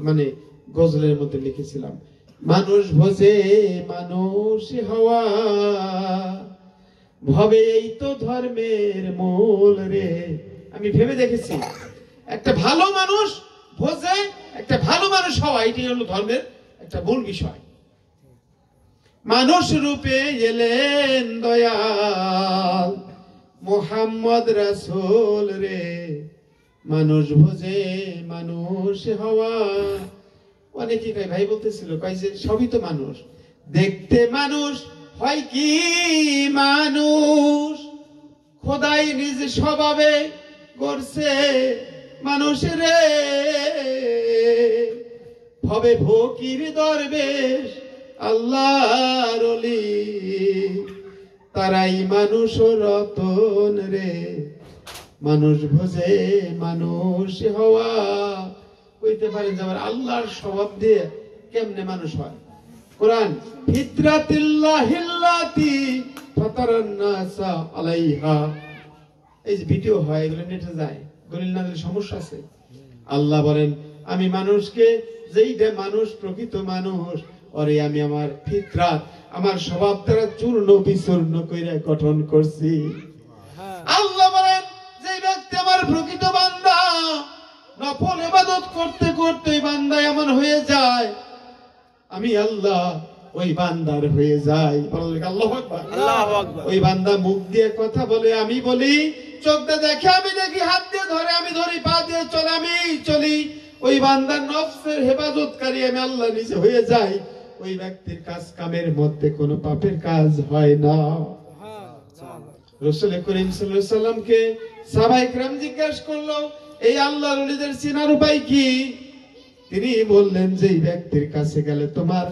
মানে গজলের মধ্যে লিখেছিলাম, মানুষ ভজে মানুষ হওয়া, ভবে এই তো ধর্মের মূল রে। আমি ভেবে দেখেছি, একটা ভালো মানুষ ভজে, একটা ভালো মানুষ হওয়া, এটাই হলো ধর্মের একটা মূল বিষয়। মানুষ রূপে এলেন দয়াল মুহাম্মদ রাসূল রে, মানুষ ভজে মানুষ হওয়া। অনেকে কয়, ভাই বলতেছিল, কয় যে সবই তো মানুষ, দেখতে মানুষ হয় কি মানুষ, খোদাই নিজ স্বভাবে করছে মানুষ রে। হবে ফকির দরবেশ আল্লাহর ওলি, তারাই মানুষ রতন রে, মানুষ ভোজে মানুষ হওয়া। কইতে পারেন যে আবার আল্লাহর স্বভাব দিয়ে কেমনে মানুষ হয়? কোরআন ফিতরাতিল্লাহিল্লাতি ফাতারান নাসা আলাইহা, এই যে ভিডিও হয় এগুলো নেটে যায়, দলিল না দিলে সমস্যা আছে। আল্লাহ বলেন আমি মানুষকে, যেইটা মানুষ প্রকৃত মানুষ, ওরে আমি আমার ফিতরাত, আমার স্বভাব দ্বারা চূর্ণ বিচূর্ণ কইরা গঠন করছি। আল্লাহ বলেন যে ব্যক্তি আমার প্রকৃত বান্দা, নফল ইবাদত করতে করতে বান্দা এমন হয়ে যায়, আমি আল্লাহ ওই বান্দার হয়ে যাই। আল্লাহু আকবার, আল্লাহু আকবার। ওই বান্দা মুখ দিয়ে কথা বলে আমি বলি, চোখ দিয়ে দেখে আমি দেখি, হাত দিয়ে ধরে আমি ধরি, পা দিয়ে চলে আমি চলি। ওই বান্দার নফসের হেফাজতকারী আমি আল্লাহ নিজে হয়ে যাই। ওই ব্যক্তির কাজ কামের মধ্যে কোনো পাপের কাজ হয় না। রাসূল করিম সাল্লাল্লাহু আলাইহি সাল্লামকে সাহাবায়ে কেরাম জিজ্ঞাসা করলো, এই আল্লাহর ওলিদের চিনার উপায় কি? তিনি বললেন যে এই ব্যক্তির কাছে গেলে তোমার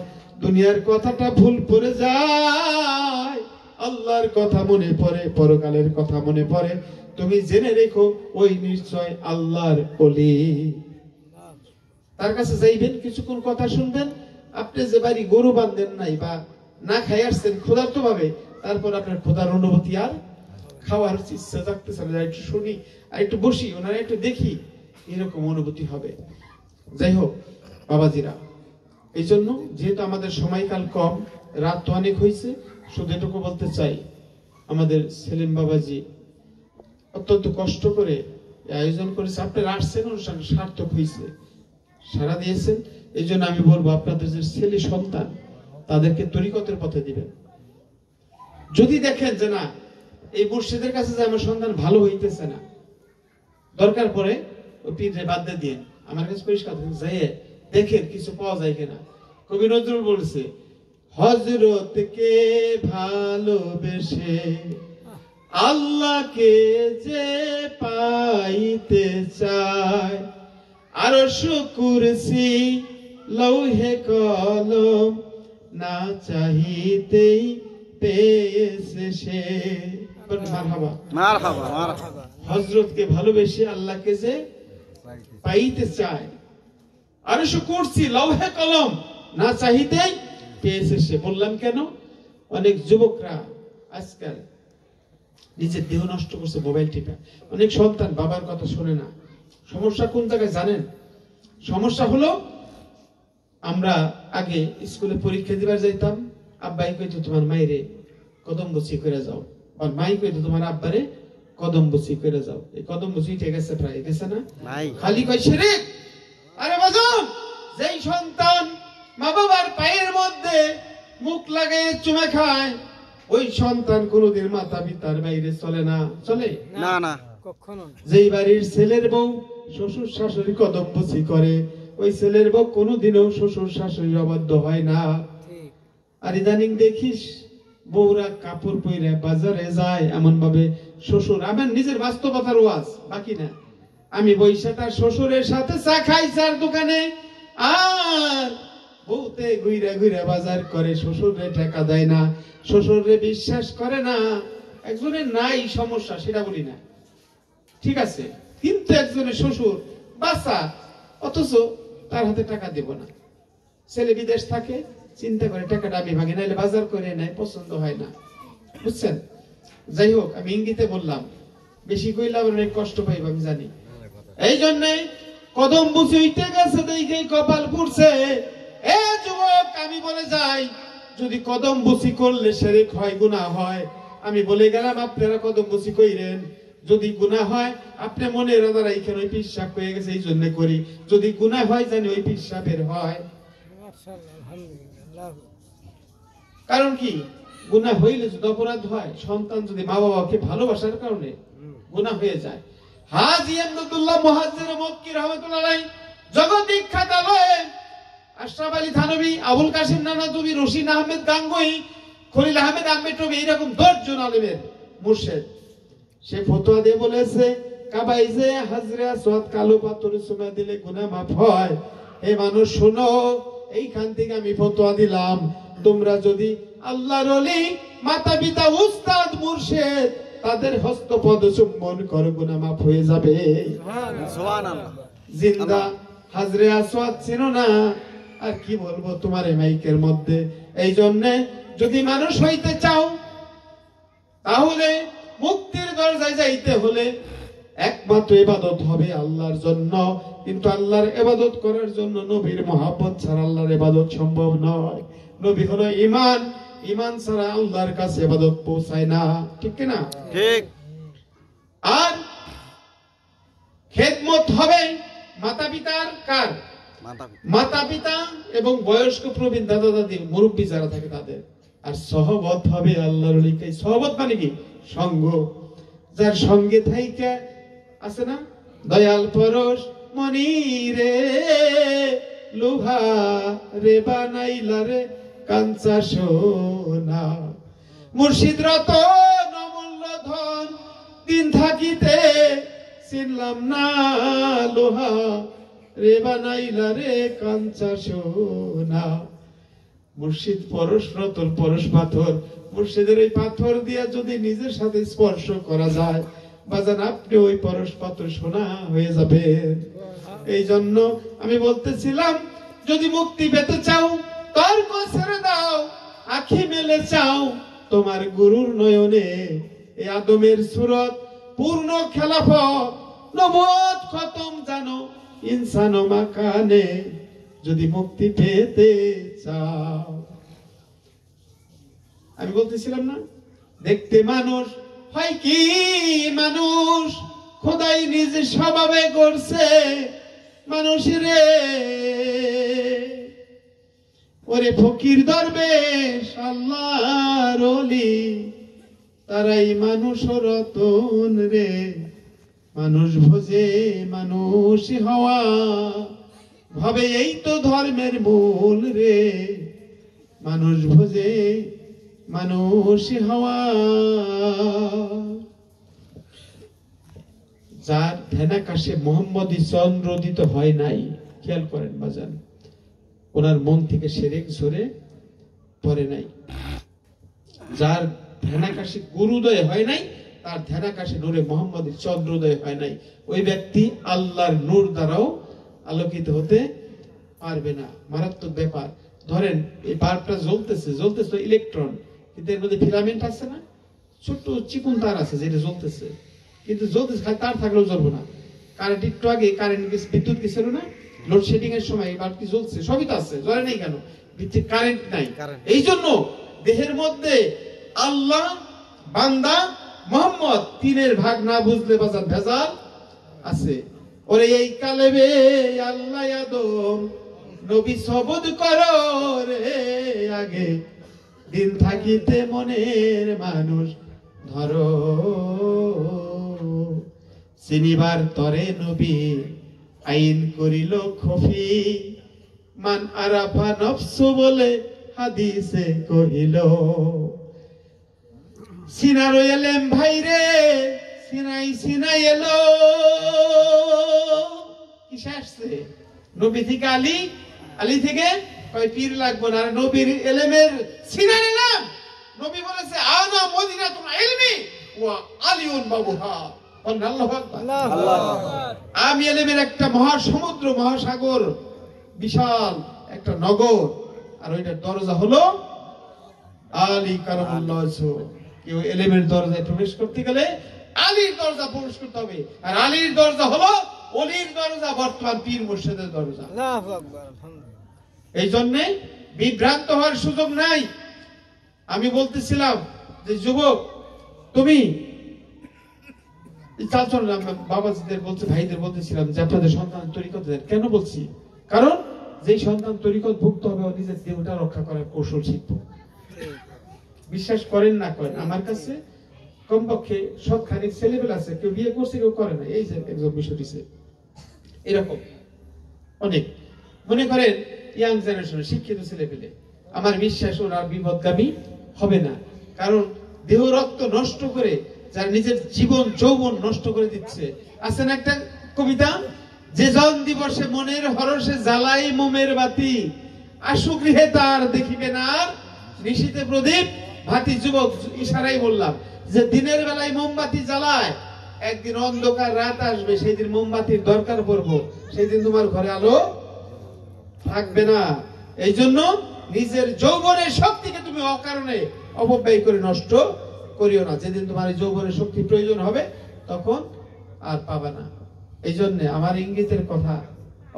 দুনিয়ার কথাটা ভুল পড়ে যায়, আল্লাহর কথা মনে পড়ে, পরকালের কথা মনে পড়ে, তুমি জেনে রেখো ওই নিশ্চয় আল্লাহর ওলি। তার কাছে যাইবেন, কিছুক্ষণ কথা শুনবেন। আপনি যে বাড়ি গরু বাঁধেন নাই বা না খাই আসছেন ক্ষুধার্ত ভাবে, তারপর আপনার ক্ষুধার অনুভূতি আর খাওয়ার ইচ্ছা জাগতেছে না, একটু শুনি আর একটু বসি, ওনারা একটু দেখি, এরকম অনুভূতি হবে। যাই হোক বাবাজিরা, এই জন্য যেহেতু আমাদের সময়কাল কম, রাত তো অনেক হয়েছে, শুধু এটুকু বলতে চাই, আমাদের সেলিম বাবাজি অত্যন্ত কষ্ট করে আয়োজন করেছে। আপনারা আসছেন, অনুষ্ঠান সার্থক হয়েছে, সারা দিয়েছেন। এই জন্য আমি বলবো আপনাদের যে ছেলে সন্তান, তাদেরকে তরিকতের পথে দিবেন। যদি দেখেন যে না এই মুর্শিদের কাছে যে আমার সন্তান ভালো হইতেছে না, দরকার পড়ে ওই পীরে বাদ দিয়ে আমার কাছে পরিষ্কার যাইয়ে দেখেন কিছু পাওয়া যায় কিনা। কবি নজরুল বলছে, হযরতকে ভালোবেসে আল্লাহকে যে পাইতে চায়, আরশ কুরসি লৌহে কলম না চাহিতেই পেয়েছে সে। মারহাবা মারহাবা মারহাবা। হযরতকে ভালোবেসে আল্লাহকে যে পাইতে চায়, আরশ কুরসি লৌহে কলম না চাহিতেই পেয়েছে সে। বললাম কেন? অনেক যুবকরা আজকাল নিজের দেহ নষ্ট করছে মোবাইল টিপা। অনেক সন্তান বাবার কথা শোনে না। সমস্যা কোন জায়গায় জানেন? সমস্যা হলো আমরা আগে স্কুলে পরীক্ষা দিবার যাইতাম, আব্বাই কইতো তোমার মাইরে কদম বসি করে যাও, আর মাই কইতো তোমার আব্বারে কদম বসি করে যাও। এই কদম বসি ঠিক আছে, প্রায় গেছে না ভাই, খালি কই শিরিক। আরে বাজান, যেই সন্তান মা বাবার পায়ের মধ্যে মুখ লাগায় চুমা খায়, ওই সন্তান কোনোদিন মাতা পিতার বাইরে চলে না। চলে না না, কখনো না। যেই বাড়ির ছেলের বউ শ্বশুর শাশুড়ি কদম বসি করে, ওই ছেলের বউ কোনোদিনও শ্বশুর শাশুড়ির অবাধ্য হয় না। ঠিক। আর ইদানিং দেখিস বউরা কাপড় পরে বাজারে যায় এমন ভাবে, শ্বশুর, আমার নিজের বাস্তবতার ওয়াজ বাকি না, আমি বৈশা তার শ্বশুরের সাথে চা খাই চার দোকানে, আর বউতে ঘুরে ঘুরে বাজার করে, শ্বশুরে টাকা দেয় না, শ্বশুরে বিশ্বাস করে না। একজনের নাই সমস্যা সেটা বলি না, ঠিক আছে, কিন্তু একজনের শ্বশুর বাচ্চা, অথচ তার হাতে টাকা দেব না। ছেলে বিদেশ থাকে, চিন্তা করে টাকাটা আমি ভাঙি, নাইলে বাজার করে নেয়, পছন্দ হয় না, বুঝছেন? যাই হোক, আমি ইঙ্গিতে বললাম, বেশি কইলাম অনেক কষ্ট পাইব আমি জানি। এই জন্যে কদম বুঝে উঠে গেছে দেখে কপাল পুড়ছে। এ যুবক, আমি বলে যাই, যদি কদম বুসি করলে শিরক হয়, গুনাহ হয়, আমি বলে গেলাম আপনারা কদম বুসি কইরেন। যদি গুনাহ হয় আপনি মনে রাখা এখানে ওই পিশাব হয়ে গেছে এই জন্য করি, যদি গুনাহ হয় জানি ওই পিশাবের হয়। মাশাআল্লাহ, আলহামদুলিল্লাহ। কারণ কি? গুনাহ হইলে যদি অপরাধ হয়, সন্তান যদি মা বাবাকে ভালোবাসার কারণে গুনাহ হয়ে যায়। হাজী আহমদুল্লাহ মুহাজ্জির মক্কি রাহমাতুল্লাহ আলাইহি জগৎ বিখ্যাত আলেম আশরাফ আলী থানভী, আবুল কাসিম নানাতুবি, রশিদ আহমেদ গাঙ্গুহি, খলিল আহমেদ আহমেদ, এরকম 10 জন আলেমের মুর্শিদ। সে ফতোয়া দিয়ে বলেছে, কাবায় যে হাজরে আসওয়াদ কালো পাথর চুমা দিলে গুনাহ মাফ হয়, হে মানুষ শোনো, এইখান থেকে আমি ফতোয়া দিলাম, তোমরা যদি আল্লাহর ওলি, মাতা পিতা, উস্তাদ, মুর্শিদ, তাদের হস্তপদ চুম্বন করো, গুনাহ মাফ হয়ে যাবে। সুবহানাল্লাহ। জিন্দা হাজরে আসওয়াদ ছিল না, আর কি বলবো তোমার এই মাইকের মধ্যে। এই জন্য যদি মানুষ হইতে চাও, তাহলে মুক্তির দরজায় যাইতে হলে একমাত্র ইবাদত হবে আল্লাহর জন্য। কিন্তু আল্লাহর ইবাদত করার জন্য নবীর মহব্বত ছাড়া আল্লাহর ইবাদত সম্ভব নয়। নবী হলো ঈমান, ঈমান ছাড়া আল্লাহর কাছে ইবাদত পৌঁছায় না, ঠিক কি না? ঠিক। আর খেদমত হবে মাতা পিতার, কার? মাতা পিতা এবং বয়স্ক প্রবীণ দাদা দাদি মুরব্বী যারা থাকে তাদের। আর সহবত হবে আল্লাহর ওলিকে। সহবত মানে কি? সঙ্গ। যার সঙ্গে থাইকা আছে না, দয়াল পরশ মনি রে, লোহা রে বানাইলা রে কাঞ্চা সোনা, মুর্শিদ রতন অমূল্য ধন, দিন থাকিতে চিনলাম না, লোহা রে বানাইলা রে কাঞ্চা সোনা। মুর্শিদ পরশ রতন, পরশ পাথর। মুর্শিদের ওই পাথর দিয়া যদি নিজের সাথে স্পর্শ করা যায়, বাজান আপনি ওই পরশ পাথর সোনা হয়ে যাবেন। এই জন্য আমি বলতেছিলাম, যদি মুক্তি পেতে চাও, তর্ক ছেড়ে দাও, আখি মেলে চাও তোমার গুরুর নয়নে, এই আদমের সুরত পূর্ণ খেলাফত, নবুয়ত খতম জানো ইনসান ও মাকানে, যদি মুক্তি পেতে চাও। আমি বলতেছিলাম না, দেখতে মানুষ হয় কি মানুষ, খোদাই নিজ স্বভাবে করছে মানুষ রে, ওরে ফকির দরবেশ আল্লাহর ওলি, তারাই মানুষ রতন রে, মানুষ ভোজে মানুষ হওয়া, ভাবে এই তো ধর্মের মূল রে, মানুষ ভোজে মানুষ হওয়া। যার ধ্যানাকাশে মোহাম্মদী চন্দ্রোদিত হয় নাই, খেয়াল করেন বাজান, ওনার মন থেকে শিরক ঝরে পড়ে নাই। যার ধ্যানাকাশে গুরুদয় হয় নাই, তার ধ্যানাকাশে নূরে মোহাম্মদী চন্দ্রোদয় হয় নাই, ওই ব্যক্তি আল্লাহর নূর দ্বারাও আলোকিত হতে পারবে না। মারাত্মক ব্যাপার। ধরেন এই বাল্বটা জ্বলতেছে, জ্বলতেছে ইলেকট্রন, কিন্তু এর মধ্যে ফিলামেন্ট আছে না, ছোট্ট চিকন তার আছে যেটা জ্বলতেছে, কিন্তু জ্বলতেছে, খালি তার থাকলেও জ্বলবে না। কারেন্ট একটু আগে কারেন্ট বিদ্যুৎ গেছিল না, লোডশেডিং এর সময় বাল্বটি জ্বলছে, সবই তো আছে, জ্বলে নেই কেন? বিদ্যুৎ কারেন্ট নাই। এই জন্য দেহের মধ্যে আল্লাহ, বান্দা, মোহাম্মদ তিনের ভাগ না বুঝলে বাজার ভেজাল আছে। ওরে এই কালেবে আল্লাহ আদম নবী সবুদ করো রে, আগে দিন থাকিতে মনের মানুষ ধরো, চিনিবার তরে নবী আইন করিল খফি, মান আরাফা নফসু বলে হাদিসে কহিল। সিনার এলেম ভাইরে, সিনাই সিনাই এলো, কিসে আসছে? নবী থেকে আলী, আলী থেকে কয় পীর লাগবে না, নবীর এলেমের সিনার এলাম। নবী বলেছে আনা মদিনাতুল ইলমি ওয়া আলিউন বাবুহা। আল্লাহু আকবার। আমি এলেমের একটা মহাসমুদ্র, মহাসাগর, বিশাল একটা নগর, আর ওইটার দরজা হলো আলী কারামুল্লাহ ওয়াজহু। কেউ এলেমের দরজায় প্রবেশ করতে গেলে আলীর দরজা প্রবেশ করতে হবে, আর আলীর দরজা হলো ওলির দরজা, বর্তমান পীর মুর্শিদের দরজা। আল্লাহু আকবার, আলহামদুলিল্লাহ। এই জন্য বিভ্রান্ত হওয়ার সুযোগ নাই। আমি বলতেছিলাম যে যুবক, তুমি চাচর বাবাজিদের বলতে, ভাইদের বলতেছিলাম যে আপনাদের সন্তান তরিকত দেন। কেন বলছি? কারণ যেই সন্তান তরিকত ভুক্ত হবে, ও নিজের দেহটা রক্ষা করার কৌশল শিখবে। বিশ্বাস করেন না করেন, আমার কাছে কমপক্ষে সবখানে ছেলেবেলা আছে, কেউ বিয়ে করছে কেউ করে না, এই যে একজন বিষয়টি এরকম অনেক। মনে করেন ইয়াং জেনারেশন শিক্ষিত ছেলে পেলে, আমার বিশ্বাস ওরা বিপদগামী হবে না। কারণ দেহ রক্ত নষ্ট করে যারা নিজের জীবন যৌবন নষ্ট করে দিচ্ছে। আছে না একটা কবিতা, যে জন দিবসে মনের হরষে জ্বালাই মোমের বাতি, আশু গৃহে তার দেখিবে না আর নিশীথে প্রদীপ ভাতি। যুবক, ইশারাই বললাম যে দিনের বেলায় মোমবাতি জ্বালায়, একদিন অন্ধকার রাত আসবে, সেই দিন মোমবাতির দরকার পড়বো, সেই দিন তোমার ঘরে আলো থাকবে না। এই জন্য নিজের যৌবনের শক্তিকে তুমি অকারণে অপব্যয় করে নষ্ট করিও না। যেদিন তোমার এই যৌবনের শক্তি প্রয়োজন হবে তখন আর পাবে না। এই জন্য আমার ইঙ্গিতের কথা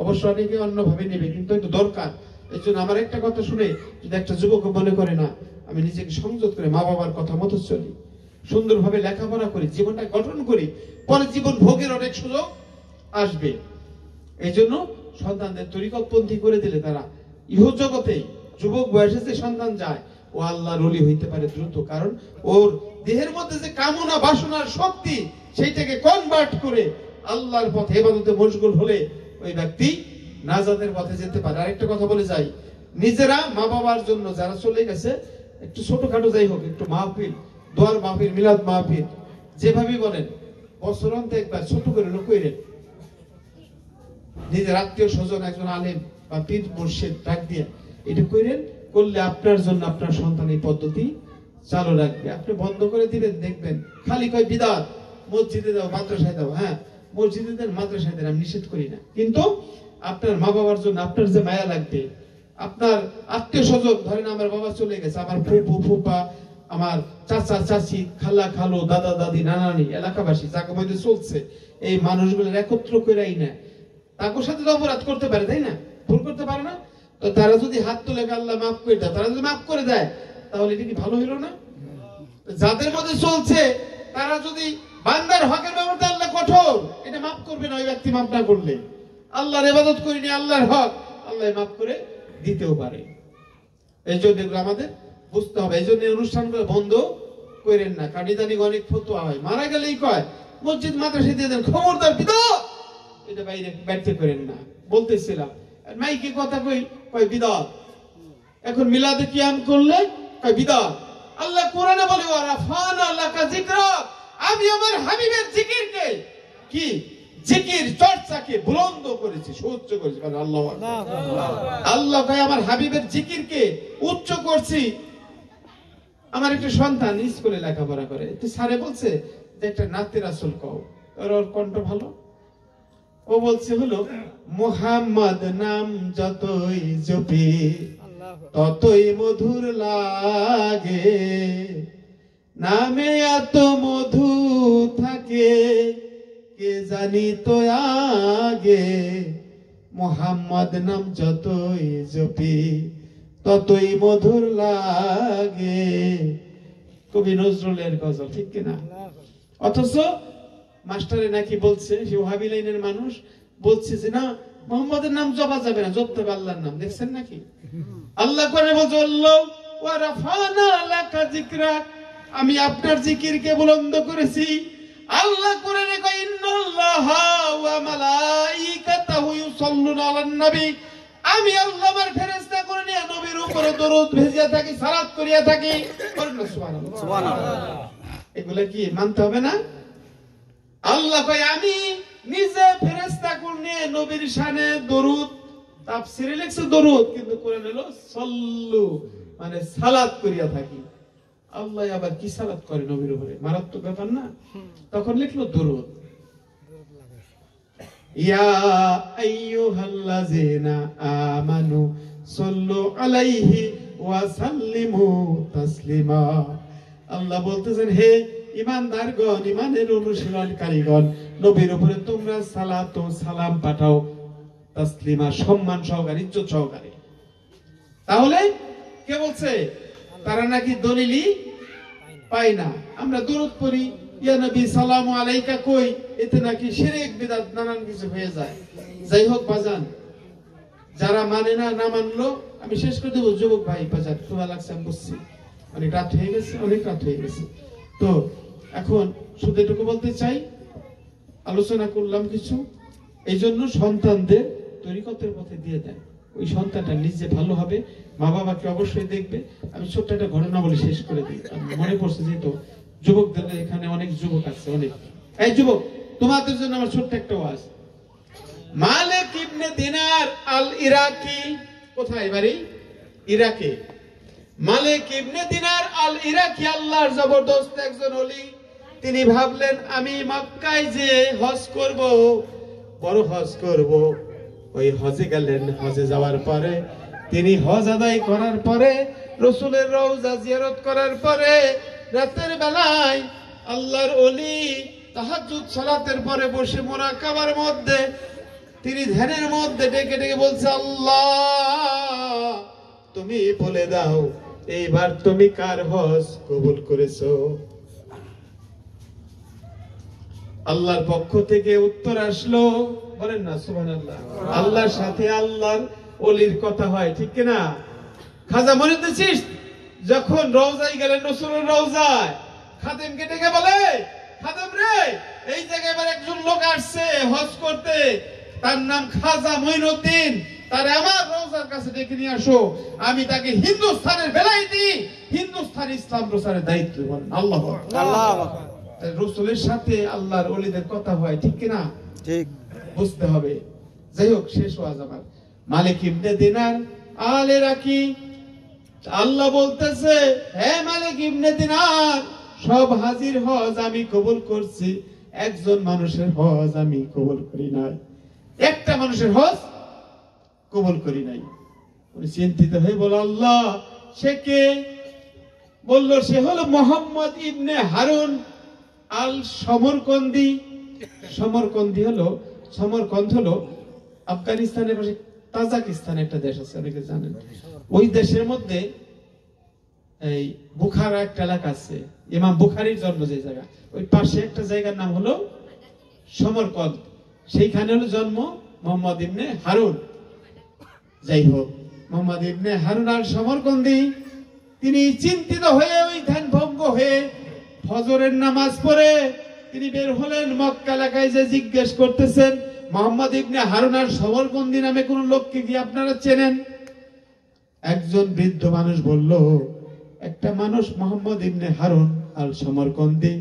অবশ্য অনেকে অন্যভাবে নেবে, কিন্তু এটা দরকার। এই জন্য আমার একটা কথা শুনে যদি একটা যুবক মনে করে না আমি নিজেকে সংযত করে মা বাবার কথা মতো চলি, সুন্দরভাবে লেখাপড়া করি, জীবনটা গঠন করি, পরে জীবন ভোগের অনেক সুযোগ আসবে। এই জন্য সন্তানদের তরিকতপন্থী করে দিলে তারা ইহ জগতে যুবক বয়সে যে সন্তান যায় ও আল্লাহর ওলি হইতে পারে দ্রুত, কারণ ওর দেহের মধ্যে যে কামনা বাসনার শক্তি সেইটাকে কনভার্ট করে আল্লাহর পথে ইবাদতে মশগুল হলে ওই ব্যক্তি নাজাতের পথে যেতে পারে। আরেকটা কথা বলে যাই, নিজেরা মা বাবার জন্য যারা চলে গেছে একটু ছোটখাটো যাই হোক, একটু মাহফিল, দোয়ার মাহফিল, মিলাদ মাহফিল যেভাবে বলেন বছরান্তে একবার ছোট করে কইরেন। নিজের আত্মীয় স্বজন একজন আলেম বা পীর মুর্শিদ ডাক দিয়ে এটা কইরেন, করলে আপনার জন্য আপনার সন্তান এই পদ্ধতি চালু রাখবে। আপনি বন্ধ করে দিবেন, দেখবেন খালি কয় বিদাত, মসজিদে দাও, মাদ্রাসায় দাও। হ্যাঁ, মসজিদে দেন, মাদ্রাসায় দেন, আমি নিষেধ করি না, কিন্তু আপনার মা বাবার জন্য আপনার যে মায়া লাগবে, আপনার আত্মীয় স্বজন, ধরেন আমার বাবা চলে গেছে, আমার ফুফু ফুফা, আমার চাচা চাচি, খালা খালু, দাদা দাদি, নানা নানি, এলাকাবাসী যাকে মধ্যে চলছে, এই মানুষগুলোর একত্র করেই না, তাদের সাথে অপরাধ করতে পারে, তাই না? ভুল করতে পারে না? তো তারা যদি হাত তুলে আল্লাহ মাফ করে দেয়, তারা যদি মাফ করে দেয় তাহলে এটা কি ভালো হইল না? যাদের মধ্যে চলছে তারা যদি বান্দার হকের ব্যাপারে আল্লাহ কঠোর, এটা মাফ করবে না ওই ব্যক্তি মাফ না করলে। আল্লাহর ইবাদত করিনি, আল্লাহর হক আল্লাহ মাফ করে দিতেও পারে। এই জন্য এগুলো আমাদের বুঝতে হবে। এই জন্য অনুষ্ঠানগুলো বন্ধ করেন না, কারণ ইদানিং অনেক ফতোয়া হয়, মারা গেলেই কয় মসজিদ মাদ্রাসা দিয়ে দেন, খবরদার বিদাত, এটা বাইরে ব্যর্থ করেন না। বলতেছিলাম মাইকে কথা কয় বিদাত, এখন মিলাদে কিয়াম করলে কয় বিদাত। আল্লাহ কোরআনে বলে ওয়ারাফানা লাকা যিকরাক, আমি আমার হাবিবের জিকিরকে কি জিকির চর্চাকে বুলন্দ করেছি, উচ্চ করেছি। আল্লাহু আকবার। আল্লাহ কয় আমার হাবিবের জিকিরকে উচ্চ করছি। আমার একটা সন্তান স্কুলে লেখাপড়া করে, তো স্যারে বলছে যে একটা নাতে রাসূল কও, ওর কণ্ঠ ভালো। ও বলছে হলো মুহাম্মদ নাম যতই জপি ততই মধুর লাগে, নামে এত মধু থাকে কে জানি তো আগে, মুহাম্মদ নাম যতই জপি ততই মধুর লাগে। কবি নজরুলের গজল, ঠিক কিনা? অথচ মাস্টারে নাকি বলছে, সে ওহাবি লাইনের মানুষ বলছে যে না, মুহাম্মদের নাম জপা যাবে না, জপতে হবে আল্লাহর নাম। দেখছেন নাকি? আল্লাহ কোরআনে বলছে ওয়া রাফানা লাকা যিকরাক, আমি আপনার জিকিরকে বুলন্দ করেছি। আল্লাহ কোরআনে কয় ইন্নাল্লাহা ওয়া মালাইকাতাহু ইউসাল্লুনা আলান নবী, আমি আল্লাহ আমার ফেরেশতা করে নিয়ে নবীর উপরে দরুদ ভেজিয়া থাকি, সালাত করিয়া থাকি। সুবহানাল্লাহ, সুবহানাল্লাহ। এগুলা কি মানতে হবে না? আল্লাহ কয় আমি নিজে ফেরেশতা করে নিয়ে নবীর শানে দরুদ, তাফসীরে লেখছে দরুদ, কিন্তু কোরআনে হলো সাল্লু, মানে সালাত করিয়া থাকি। আল্লাহ আবার কি সালাত করে নবীর উপরে? মারাত্মক ব্যাপার না? তখন লিখলো দরুদ। ইয়া আইয়ুহাল্লাযিনা আমানু সাল্লু আলাইহি ওয়া সাল্লিমু তাসলিমা। আল্লাহ বলতেছেন হে ঈমানদারগণ, ঈমানের অনুশীলনকারীগণ, নবীর উপরে তোমরা সালাত ও সালাম পাঠাও তাসলিমা, সম্মান সহকারে, ইজ্জত সহকারে। তাহলে কে বলছে? তারা নাকি দলিলই পায় না। আমরা দরুদ পড়ি, ইয়া নবী সালামু আলাইকা কই, এতে নাকি শিরক বিদআত নানান কিছু হয়ে যায়। যাই হোক বাজান, যারা মানে না, না মানলো, আমি শেষ করে দেবো। যুবক ভাই বাজান, তোমার লাগছে আমি বুঝছি, অনেক রাত হয়ে গেছে, অনেক রাত হয়ে গেছে। তো এখন শুধু এটুকু বলতে চাই, আলোচনা করলাম কিছু। এই জন্য সন্তানদের তরিকতের পথে দিয়ে দেন, ওই সন্তানটা নিজে ভালো হবে, মা বাবাকে অবশ্যই দেখবে। আমি ছোট্ট একটা ঘটনা বলে শেষ করে দিই, মনে পড়ছে যেহেতু যুবকদের এখানে অনেক যুবক আছে, অনেক। এই যুবক, তোমাদের জন্য আমার ছোট্ট একটা ওয়াজ। মালিক ইবনে দিনার আল ইরাকি, কোথায় বাড়ি? ইরাকে। মালিক ইবনে দিনার আল ইরাকি আল্লাহর জবরদস্ত একজন ওলি। তিনি ভাবলেন আমি মক্কায় যে হজ করব, বড় হজ করব। ওই হজে গেলেন। হজে যাওয়ার পরে তিনি হজ আদায় করার পরে রাসূলের রওজা জিয়ারত করার পরে রাতের বেলায় আল্লাহর ওলি তাহাজ্জুদ সালাতের পরে বসে মুরাকাবার মধ্যে তিনি ধ্যানের মধ্যে ডেকে ডেকে বলছে, আল্লাহ তুমি বলে দাও এইবার তুমি কার হজ কবুল করেছো? আল্লাহর পক্ষ থেকে উত্তর আসলো, বলেন না সুবহানাল্লাহ। আল্লাহর সাথে আল্লাহর ওলির কথা হয়, ঠিক কি না? খাজা মঈনুদ্দিন চিশতি যখন রওজায় গেলেন, রাসূলের রওজায়, খাদেমকে ডেকে বলে, খাদেম রে, এই জায়গায় এবার একজন লোক আসছে হজ করতে, তার নাম খাজা মঈনুদ্দিন, তারে আমার রওজার কাছে ডেকে নিয়ে আসো, আমি তাকে হিন্দুস্তানের বেলায়েতি হিন্দুস্তান ইসলাম প্রচারের দায়িত্ব দেব। আল্লাহু আকবার। আল্লাহু আকবার। রাসূলের সাথে আল্লাহর ওলিদের কথা হয়, ঠিক কি না? ঠিক। বুঝতে হবে। যাই হোক, শেষ ওয়াজ আমার। মালিক ইবনে দিনার আল ইরাকি, আল্লাহ বলতেছে, হে মালিক ইবনে দিনার, সব হাজির হজ আমি কবুল করছি, একজন মানুষের হজ আমি কবুল করি নাই, একটা মানুষের হজ কবুল করি নাই। উনি চিন্তিত হয়ে বলল, আল্লাহ সে কে? বলল, সে হলো মুহাম্মদ ইবনে হারুন আল সমরকন্দি। সমরকন্দ হলো আফগানিস্তানের পাশে তাজিকিস্তান একটা দেশ আছে, অনেকে জানেন। ওই দেশের মধ্যে এই বুখারা একটা এলাকা আছে, ইমাম বুখারীর জন্ম যে জায়গা, ওই পাশে একটা জায়গার নাম হলো সমরকন্দ, সেইখানে হলো জন্ম মুহাম্মদ ইবনে হারুন। যাই হোক, মুহাম্মদ ইবনে হারুন আল সমরকন্দি তিনি চিন্তিত হয়ে ওই ধ্যান ভঙ্গ হয়ে ফজরের নামাজ পড়ে তিনি বের হলেন। মক্কা এলাকায় যে জিজ্ঞেস করতেছেন, মুহাম্মদ ইবনে হারুন আল সমরকন্দি নামে কোন লোককে কি আপনারা চেনেন? একজন বৃদ্ধ মানুষ বলল, একটা মানুষ মুহাম্মদ ইবনে হারুন আল সমরকন্দি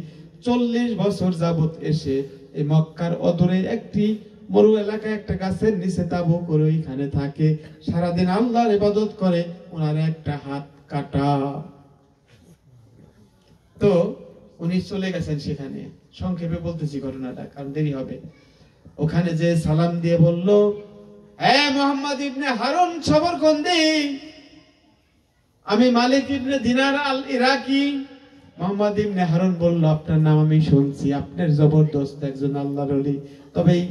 40 বছর যাবত এসে এই মক্কার অদূরে একটি মরু এলাকায় একটা গাছের নিচে তাবু করে ওইখানে থাকে, সারাদিন আল্লাহর ইবাদত করে, ওনার একটা হাত কাটা। তো উনি চলে গেছেন সেখানে। সংক্ষেপে বলতেছি ঘটনাটা, কারণ দেরি হবে। ওখানে যে সালাম দিয়ে বলল, হে মুহাম্মদ ইবনে হারুন সমরকন্দি, আমি মালিক ইবনে দিনার আল ইরাকি। মুহাম্মদ ইবনে হারুন বলল, আপনার নাম আমি শুনছি, আপনার জবরদস্ত একজন আল্লাহর ওলি, তবে এই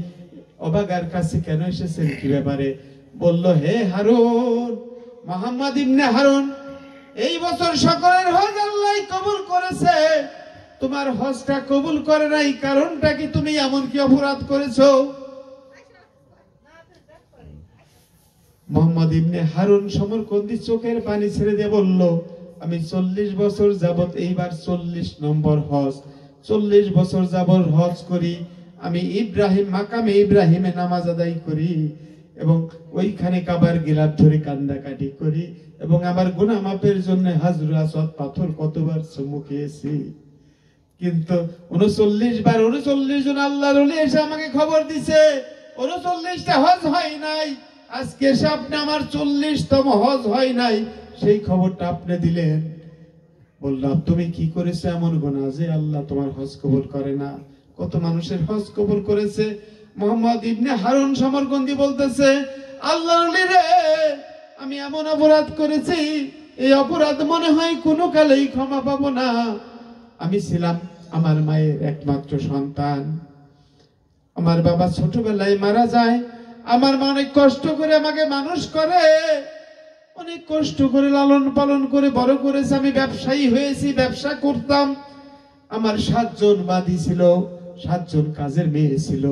অবাগার কাছে কেন এসেছেন, কি ব্যাপারে? বলল, হে হারুন, মুহাম্মদ ইবনে হারুন, এই বছর সকলের হজ আল্লাহ কবুল করেছে, তোমার হজটা কবুল করে নাই, কারণটা কি? তুমি এমন কি অপরাধ করেছো? মুহাম্মদ ইবনে হারুন সমরকন্দি চোখের পানি ছেড়ে দিয়ে বলল, আমি 40 বছর যাবত, এইবার 40 নম্বর হজ, 40 বছর যাবত হজ করি, আমি ইব্রাহিম মাকামে ইব্রাহিমে নামাজ আদায় করি, এবং ওইখানে কাবার গিলাফ ধরে কান্দাকাটি করি, এবং আমার গুনাহ মাফের জন্য হাজরুল আসওয়াদ পাথর কতবার চুমু খেয়েছি। কিন্তু 39 জন আল্লাহর ওলি এসে আমাকে খবর দিছে 39টা হজ হয় নাই, আজকে এসে আপনি আমার 40তম হজ হয় নাই, সেই খবরটা আপনি দিলেন। বললাম, তুমি কি করেছো এমন গুনাহ যে আল্লাহ তোমার হজ কবুল করে না? কত মানুষের হজ কবুল করেছে। মুহাম্মদ ইবনে হারুন সমরকন্দি বলতেছে, আল্লাহর ওলি রে, আমি এমন অপরাধ করেছি, এই অপরাধ মনে হয় কোনো কালেই ক্ষমা পাবো না। আমি ছিলাম আমার মায়ের একমাত্র সন্তান, আমার বাবা ছোটবেলায় মারা যায়, আমার মা অনেক কষ্ট করে আমাকে মানুষ করে, অনেক কষ্ট করে লালন পালন করে বড় করেছে। আমি ব্যবসায়ী হয়েছি, ব্যবসা করতাম, আমার 7 জন বাদী ছিল, 7 জন কাজের মেয়ে ছিল।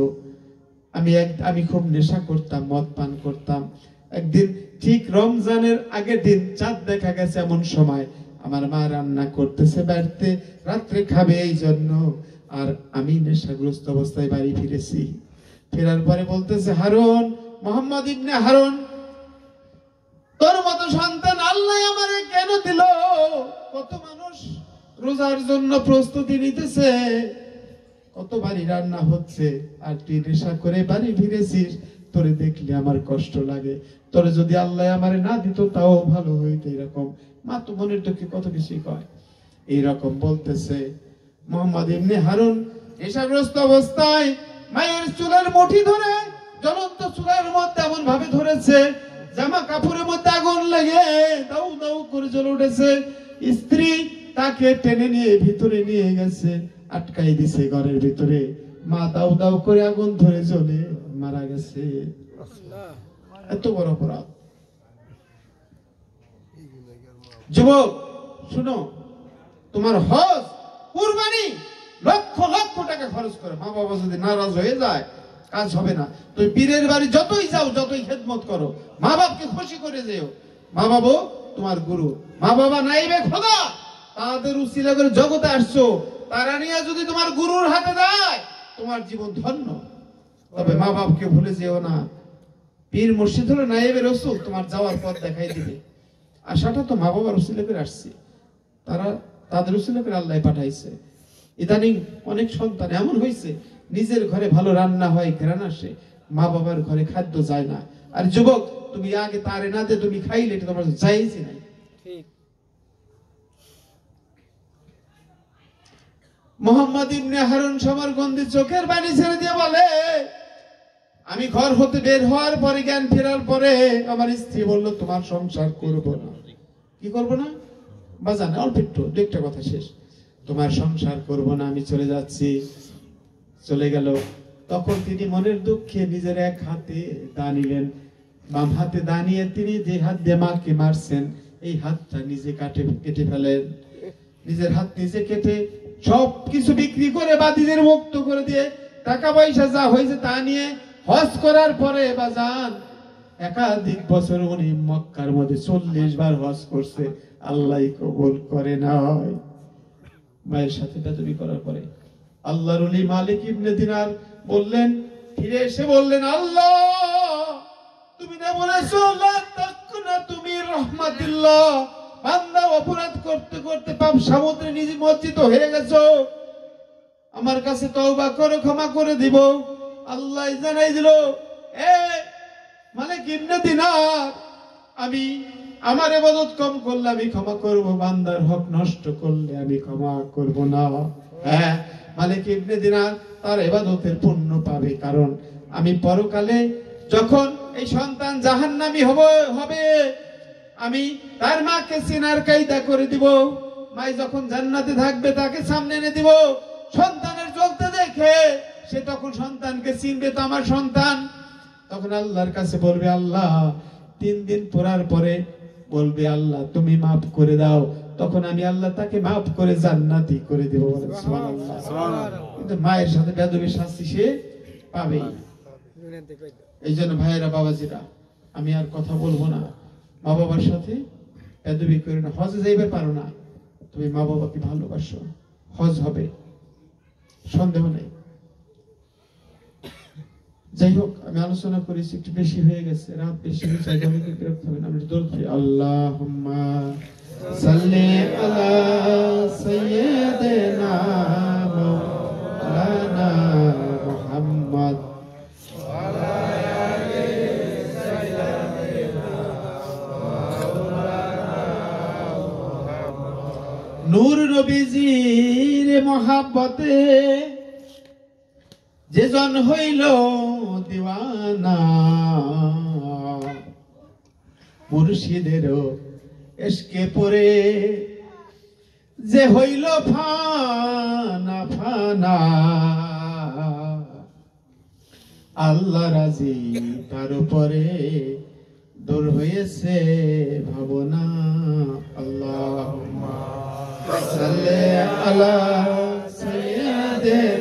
আমি খুব নেশা করতাম, মদ পান করতাম। একদিন ঠিক রমজানের আগের দিন চাঁদ দেখা গেছে, এমন সময় আমার মা রান্না করতেছে বাড়িতে, রাত্রে খাবে এই জন্য, আর আমি নেশাগ্রস্ত অবস্থায় বাড়ি ফিরেছি। ফেরার পরে বলতেছে, হারুন, মুহাম্মদ ইবনে হারুন, তোর মতো সন্তান আল্লাহ আমারে কেন দিল? কত মানুষ রোজার জন্য প্রস্তুতি নিতেছে, কত বাড়ি রান্না হচ্ছে, আর তুই নেশা করে বাড়ি ফিরেছিস, তোরে দেখলে আমার কষ্ট লাগে, তোরে যদি আল্লাহ আমারে না দিত তাও ভালো হইতো। এরকম মা তো মনের দুঃখে কত কিছুই কয়। এইরকম বলতেছে মোহাম্মদ ইবনে হারুন নেশাগ্রস্ত অবস্থায় মায়ের চুলের মুঠি ধরে জ্বলন্ত চুলার মধ্যে এমন ভাবে ধরেছে, জামা কাপড়ের মধ্যে আগুন লেগে দাউ দাউ করে জ্বলে উঠেছে। স্ত্রী তাকে টেনে নিয়ে ভিতরে নিয়ে গেছে, আটকাই দিছে ঘরের ভিতরে। মা দাউ দাউ করে আগুন ধরে জ্বলে মারা গেছে। এত বড় অপরাধ। যুবক শুনো, তোমার হজ কুরবানি লক্ষ লক্ষ টাকা খরচ করে, মা বাবা যদি নারাজ হয়ে যায় কাজ হবে না। তুমি পীরের বাড়ি যতই যাও, যতই খেদমত করো, মা বাবাকে খুশি করে যেও। মা বাবা তোমার গুরু, মা বাবা নাইবে খোদা, তাদের উসিলা করে জগতে আসছো, তারা নিয়ে যদি তোমার গুরুর হাতে দেয় তোমার জীবন ধন্য। তবে মা বাবাকে ভুলে যেও না। পীর মুর্শিদ হলো নায়েবে রাসূল, তোমার যাওয়ার পথ দেখাই দিবে। আশাটা তো মা বাবার উসিলা করে আসছে, তারা তাদের উসিলা করে আল্লাহ পাঠাইছে। ইদানিং অনেক সন্তান এমন হয়েছে, নিজের ঘরে ভালো রান্না হয়, ঘ্রাণ আসে, মা বাবার ঘরে খাদ্য যায় না। আর যুবক, তুমি আগে তারে না দে তুমি খাইলে এটা তোমার জায়েজই নাই। ঠিক। মোহাম্মদ ইবনে হারুন সমরগন্দি চোখের পানি ছেড়ে দিয়ে বলে, আমি ঘর হতে বের হওয়ার পরে, জ্ঞান ফেরার পরে আমার স্ত্রী বলল তোমার সংসার করব না। কি করব না? বাজান অল্প একটু দু একটা কথা শেষ। তোমার সংসার করব না, আমি চলে যাচ্ছি। চলে গেল। তখন তিনি মনের দুঃখে নিজের এক হাতে দা নিলেন, বাম হাতে দা নিয়ে তিনি যে হাত দিয়ে মাকে মারছেন এই হাতটা নিজে কেটে ফেলেন। নিজের হাত নিজে কেটে সব কিছু বিক্রি করে বাদীদের মুক্ত করে দিয়ে টাকা পয়সা যা হয়েছে তা নিয়ে হজ করার পরে বাজান একাধিক বছর উনি মক্কার মধ্যে 40 বার হজ করছে, আল্লাহ কবুল করে নাই। মায়ের সাথে বেদবি করার পরে আল্লাহর ওলি মালিক ইবনে দিনার বললেন, ফিরে এসে বললেন, আল্লাহ তুমি না বলেছো লা তাকুনা তুমি রাহমাতিল্লাহ, বান্দা অপরাধ করতে করতে পাপ সমুদ্রে নিজে মজ্জিত হয়ে গেছো, আমার কাছে তওবা করে ক্ষমা করে দিব। আল্লাহ জানাই দিল, এ মালিক ইবনে দিনার, আমি আমার ইবাদত কম করলে আমি ক্ষমা করব, বান্দার হক নষ্ট করলে আমি ক্ষমা করব না। হ্যাঁ, মালিক ইবনে দিনার তার ইবাদতের পুণ্য পাবে, কারণ আমি পরকালে যখন এই সন্তান জাহান্নামী হবে আমি তার মাকে চিনার কায়দা করে দিব। মাই যখন জান্নাতে থাকবে তাকে সামনে এনে দিব, সন্তানের চলতে দেখে সে তখন সন্তানকে চিনবে, তো আমার সন্তান। তখন আল্লাহর কাছে বলবে, আল্লাহ 3 দিন পড়ার পরে বলবে, আল্লাহ তুমি মাফ করে দাও। তখন আমি আল্লাহ তাকে মাফ করে জান্নাতি করে দেব। সুবহানাল্লাহ। কিন্তু মায়ের সাথে বেয়াদবির শাস্তি সে পাবেই। এই জন্য ভাইয়েরা, বাবাজিরা, আমি আর কথা বলবো না। মা বাবার সাথে বেয়াদবি করে না। হজে যাইবে পারো না, তুমি মা বাবাকে ভালোবাসো, হজ হবে, সন্দেহ নেই। যাই হোক, আমি আলোচনা করেছি, একটু বেশি হয়ে গেছে, রাত বেশি হয়েছে, অনেকে বিরক্ত হবেন। আমি দোয়া করি, আল্লাহুম্মা সাল্লি আলা সাইয়্যিদিনা মাওলানা মুহাম্মদ ওয়া আলা আলি সাইয়্যিদিনা মাওলানা মুহাম্মদ। নূর নবীজির মহব্বতে যে জন হইল দিওয়ানা, মুর্শিদেরও ইশকে পড়ে যে হইল ফানা ফানা, আল্লাহ রাজি তার উপরে দূর হয়েছে ভাবনা। আল্লাহুম্মা সাল্লি আলা সাইয়্যিদিনা